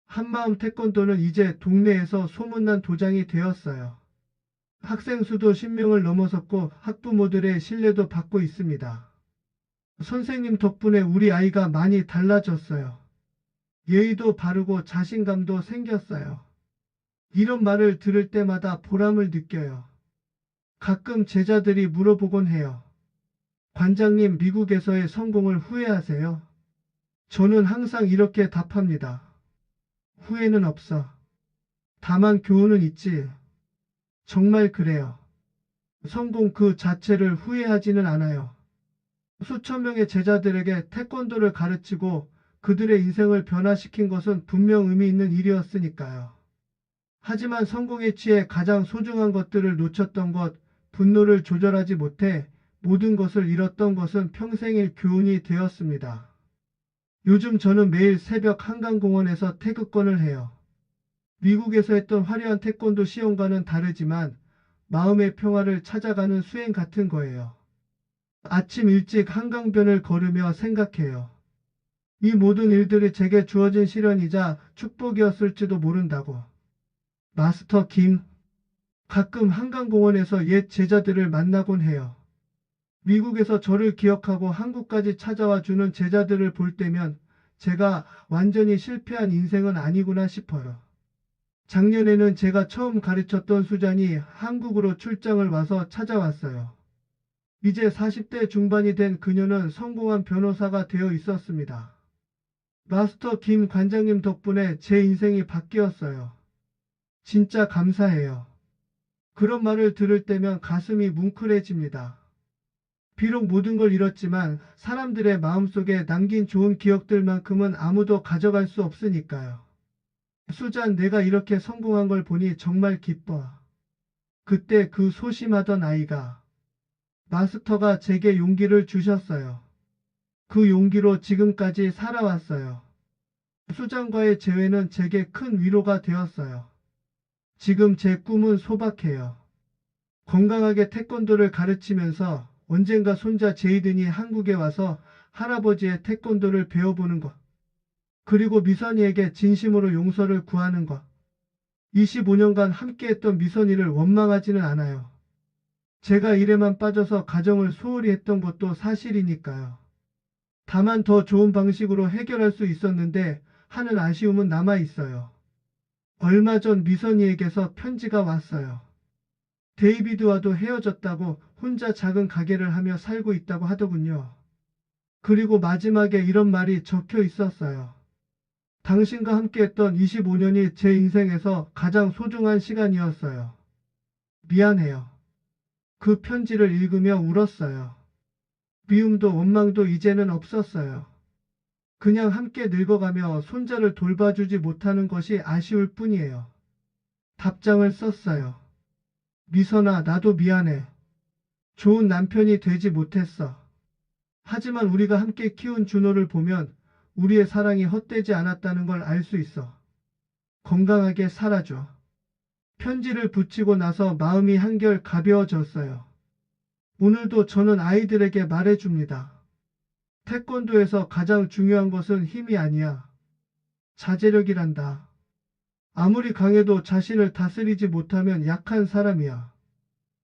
한마음 태권도는 이제 동네에서 소문난 도장이 되었어요. 학생 수도 10명을 넘어섰고 학부모들의 신뢰도 받고 있습니다. 선생님 덕분에 우리 아이가 많이 달라졌어요. 예의도 바르고 자신감도 생겼어요. 이런 말을 들을 때마다 보람을 느껴요. 가끔 제자들이 물어보곤 해요. 관장님, 미국에서의 성공을 후회하세요? 저는 항상 이렇게 답합니다. 후회는 없어. 다만 교훈은 있지. 정말 그래요. 성공 그 자체를 후회하지는 않아요. 수천 명의 제자들에게 태권도를 가르치고 그들의 인생을 변화시킨 것은 분명 의미 있는 일이었으니까요. 하지만 성공에 취해 가장 소중한 것들을 놓쳤던 것, 분노를 조절하지 못해 모든 것을 잃었던 것은 평생의 교훈이 되었습니다. 요즘 저는 매일 새벽 한강공원에서 태극권을 해요. 미국에서 했던 화려한 태권도 시험과는 다르지만 마음의 평화를 찾아가는 수행 같은 거예요. 아침 일찍 한강변을 걸으며 생각해요. 이 모든 일들이 제게 주어진 시련이자 축복이었을지도 모른다고. 마스터 김, 가끔 한강공원에서 옛 제자들을 만나곤 해요. 미국에서 저를 기억하고 한국까지 찾아와 주는 제자들을 볼 때면 제가 완전히 실패한 인생은 아니구나 싶어요. 작년에는 제가 처음 가르쳤던 수잔이 한국으로 출장을 와서 찾아왔어요. 이제 40대 중반이 된 그녀는 성공한 변호사가 되어 있었습니다. 마스터 김 관장님 덕분에 제 인생이 바뀌었어요. 진짜 감사해요. 그런 말을 들을 때면 가슴이 뭉클해집니다. 비록 모든 걸 잃었지만 사람들의 마음속에 남긴 좋은 기억들만큼은 아무도 가져갈 수 없으니까요. 수잔, 내가 이렇게 성공한 걸 보니 정말 기뻐. 그때 그 소심하던 아이가 마스터가 제게 용기를 주셨어요. 그 용기로 지금까지 살아왔어요. 수잔과의 재회는 제게 큰 위로가 되었어요. 지금 제 꿈은 소박해요. 건강하게 태권도를 가르치면서 언젠가 손자 제이든이 한국에 와서 할아버지의 태권도를 배워보는 것. 그리고 미선이에게 진심으로 용서를 구하는 것. 25년간 함께했던 미선이를 원망하지는 않아요. 제가 일에만 빠져서 가정을 소홀히 했던 것도 사실이니까요. 다만 더 좋은 방식으로 해결할 수 있었는데 하는 아쉬움은 남아 있어요. 얼마 전 미선이에게서 편지가 왔어요. 데이비드와도 헤어졌다고 혼자 작은 가게를 하며 살고 있다고 하더군요. 그리고 마지막에 이런 말이 적혀 있었어요. 당신과 함께했던 25년이 제 인생에서 가장 소중한 시간이었어요. 미안해요. 그 편지를 읽으며 울었어요. 미움도 원망도 이제는 없었어요. 그냥 함께 늙어가며 손자를 돌봐주지 못하는 것이 아쉬울 뿐이에요. 답장을 썼어요. 미선아, 나도 미안해. 좋은 남편이 되지 못했어. 하지만 우리가 함께 키운 준호를 보면 우리의 사랑이 헛되지 않았다는 걸 알 수 있어. 건강하게 살아줘. 편지를 붙이고 나서 마음이 한결 가벼워졌어요. 오늘도 저는 아이들에게 말해줍니다. 태권도에서 가장 중요한 것은 힘이 아니야. 자제력이란다. 아무리 강해도 자신을 다스리지 못하면 약한 사람이야.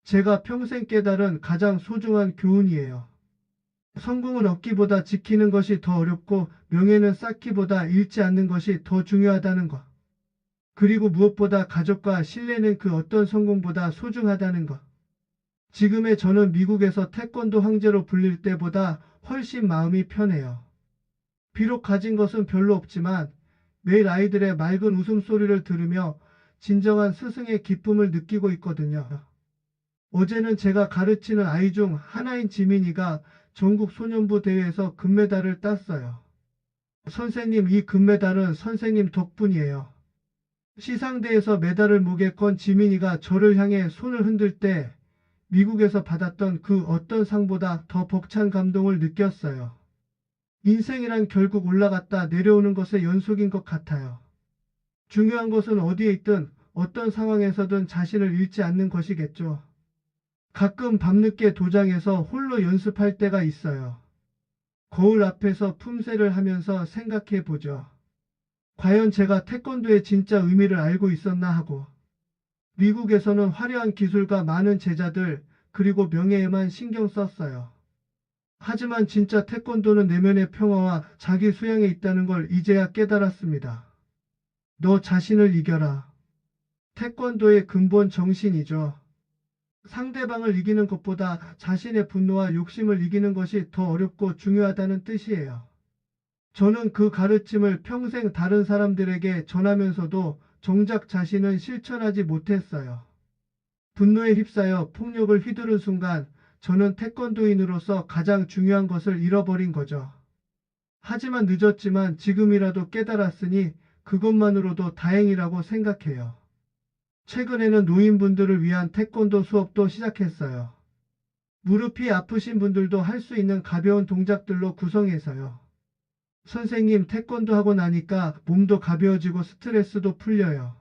제가 평생 깨달은 가장 소중한 교훈이에요. 성공을 얻기보다 지키는 것이 더 어렵고 명예는 쌓기보다 잃지 않는 것이 더 중요하다는 것. 그리고 무엇보다 가족과 신뢰는 그 어떤 성공보다 소중하다는 것. 지금의 저는 미국에서 태권도 황제로 불릴 때보다 훨씬 마음이 편해요. 비록 가진 것은 별로 없지만 매일 아이들의 맑은 웃음소리를 들으며 진정한 스승의 기쁨을 느끼고 있거든요. 어제는 제가 가르치는 아이 중 하나인 지민이가 전국 소년부 대회에서 금메달을 땄어요. 선생님, 이 금메달은 선생님 덕분이에요. 시상대에서 메달을 목에 건 지민이가 저를 향해 손을 흔들 때 미국에서 받았던 그 어떤 상보다 더 벅찬 감동을 느꼈어요. 인생이란 결국 올라갔다 내려오는 것의 연속인 것 같아요. 중요한 것은 어디에 있든 어떤 상황에서든 자신을 잃지 않는 것이겠죠. 가끔 밤늦게 도장에서 홀로 연습할 때가 있어요. 거울 앞에서 품새를 하면서 생각해 보죠. 과연 제가 태권도의 진짜 의미를 알고 있었나 하고. 미국에서는 화려한 기술과 많은 제자들, 그리고 명예에만 신경 썼어요. 하지만 진짜 태권도는 내면의 평화와 자기 수양에 있다는 걸 이제야 깨달았습니다. 너 자신을 이겨라. 태권도의 근본 정신이죠. 상대방을 이기는 것보다 자신의 분노와 욕심을 이기는 것이 더 어렵고 중요하다는 뜻이에요. 저는 그 가르침을 평생 다른 사람들에게 전하면서도 정작 자신은 실천하지 못했어요. 분노에 휩싸여 폭력을 휘두른 순간 저는 태권도인으로서 가장 중요한 것을 잃어버린 거죠. 하지만 늦었지만 지금이라도 깨달았으니 그것만으로도 다행이라고 생각해요. 최근에는 노인분들을 위한 태권도 수업도 시작했어요. 무릎이 아프신 분들도 할 수 있는 가벼운 동작들로 구성해서요. 선생님, 태권도 하고 나니까 몸도 가벼워지고 스트레스도 풀려요.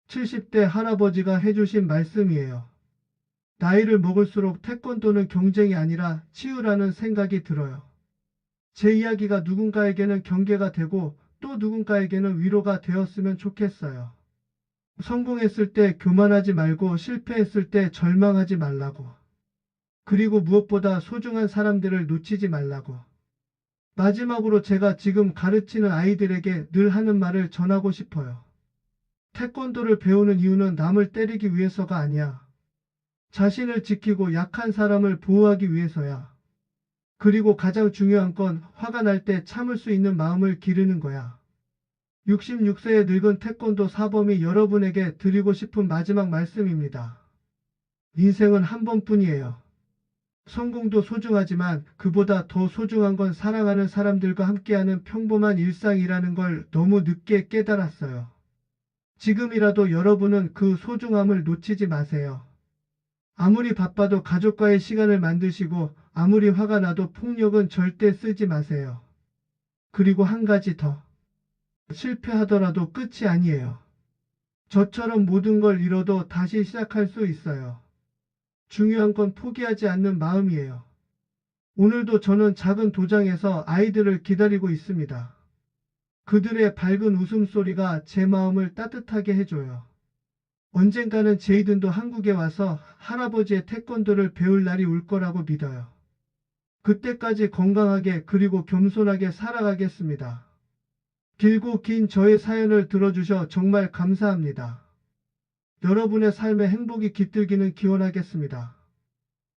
70대 할아버지가 해주신 말씀이에요. 나이를 먹을수록 태권도는 경쟁이 아니라 치유라는 생각이 들어요. 제 이야기가 누군가에게는 경계가 되고 또 누군가에게는 위로가 되었으면 좋겠어요. 성공했을 때 교만하지 말고 실패했을 때 절망하지 말라고. 그리고 무엇보다 소중한 사람들을 놓치지 말라고. 마지막으로 제가 지금 가르치는 아이들에게 늘 하는 말을 전하고 싶어요. 태권도를 배우는 이유는 남을 때리기 위해서가 아니야. 자신을 지키고 약한 사람을 보호하기 위해서야. 그리고 가장 중요한 건 화가 날 때 참을 수 있는 마음을 기르는 거야. 66세의 늙은 태권도 사범이 여러분에게 드리고 싶은 마지막 말씀입니다. 인생은 한 번뿐이에요. 성공도 소중하지만 그보다 더 소중한 건 사랑하는 사람들과 함께하는 평범한 일상이라는 걸 너무 늦게 깨달았어요. 지금이라도 여러분은 그 소중함을 놓치지 마세요. 아무리 바빠도 가족과의 시간을 만드시고 아무리 화가 나도 폭력은 절대 쓰지 마세요. 그리고 한 가지 더. 실패하더라도 끝이 아니에요. 저처럼 모든 걸 잃어도 다시 시작할 수 있어요. 중요한 건 포기하지 않는 마음이에요. 오늘도 저는 작은 도장에서 아이들을 기다리고 있습니다. 그들의 밝은 웃음소리가 제 마음을 따뜻하게 해줘요. 언젠가는 제이든도 한국에 와서 할아버지의 태권도를 배울 날이 올 거라고 믿어요. 그때까지 건강하게 그리고 겸손하게 살아가겠습니다. 길고 긴 저의 사연을 들어주셔 정말 감사합니다. 여러분의 삶에 행복이 깃들기는 기원하겠습니다.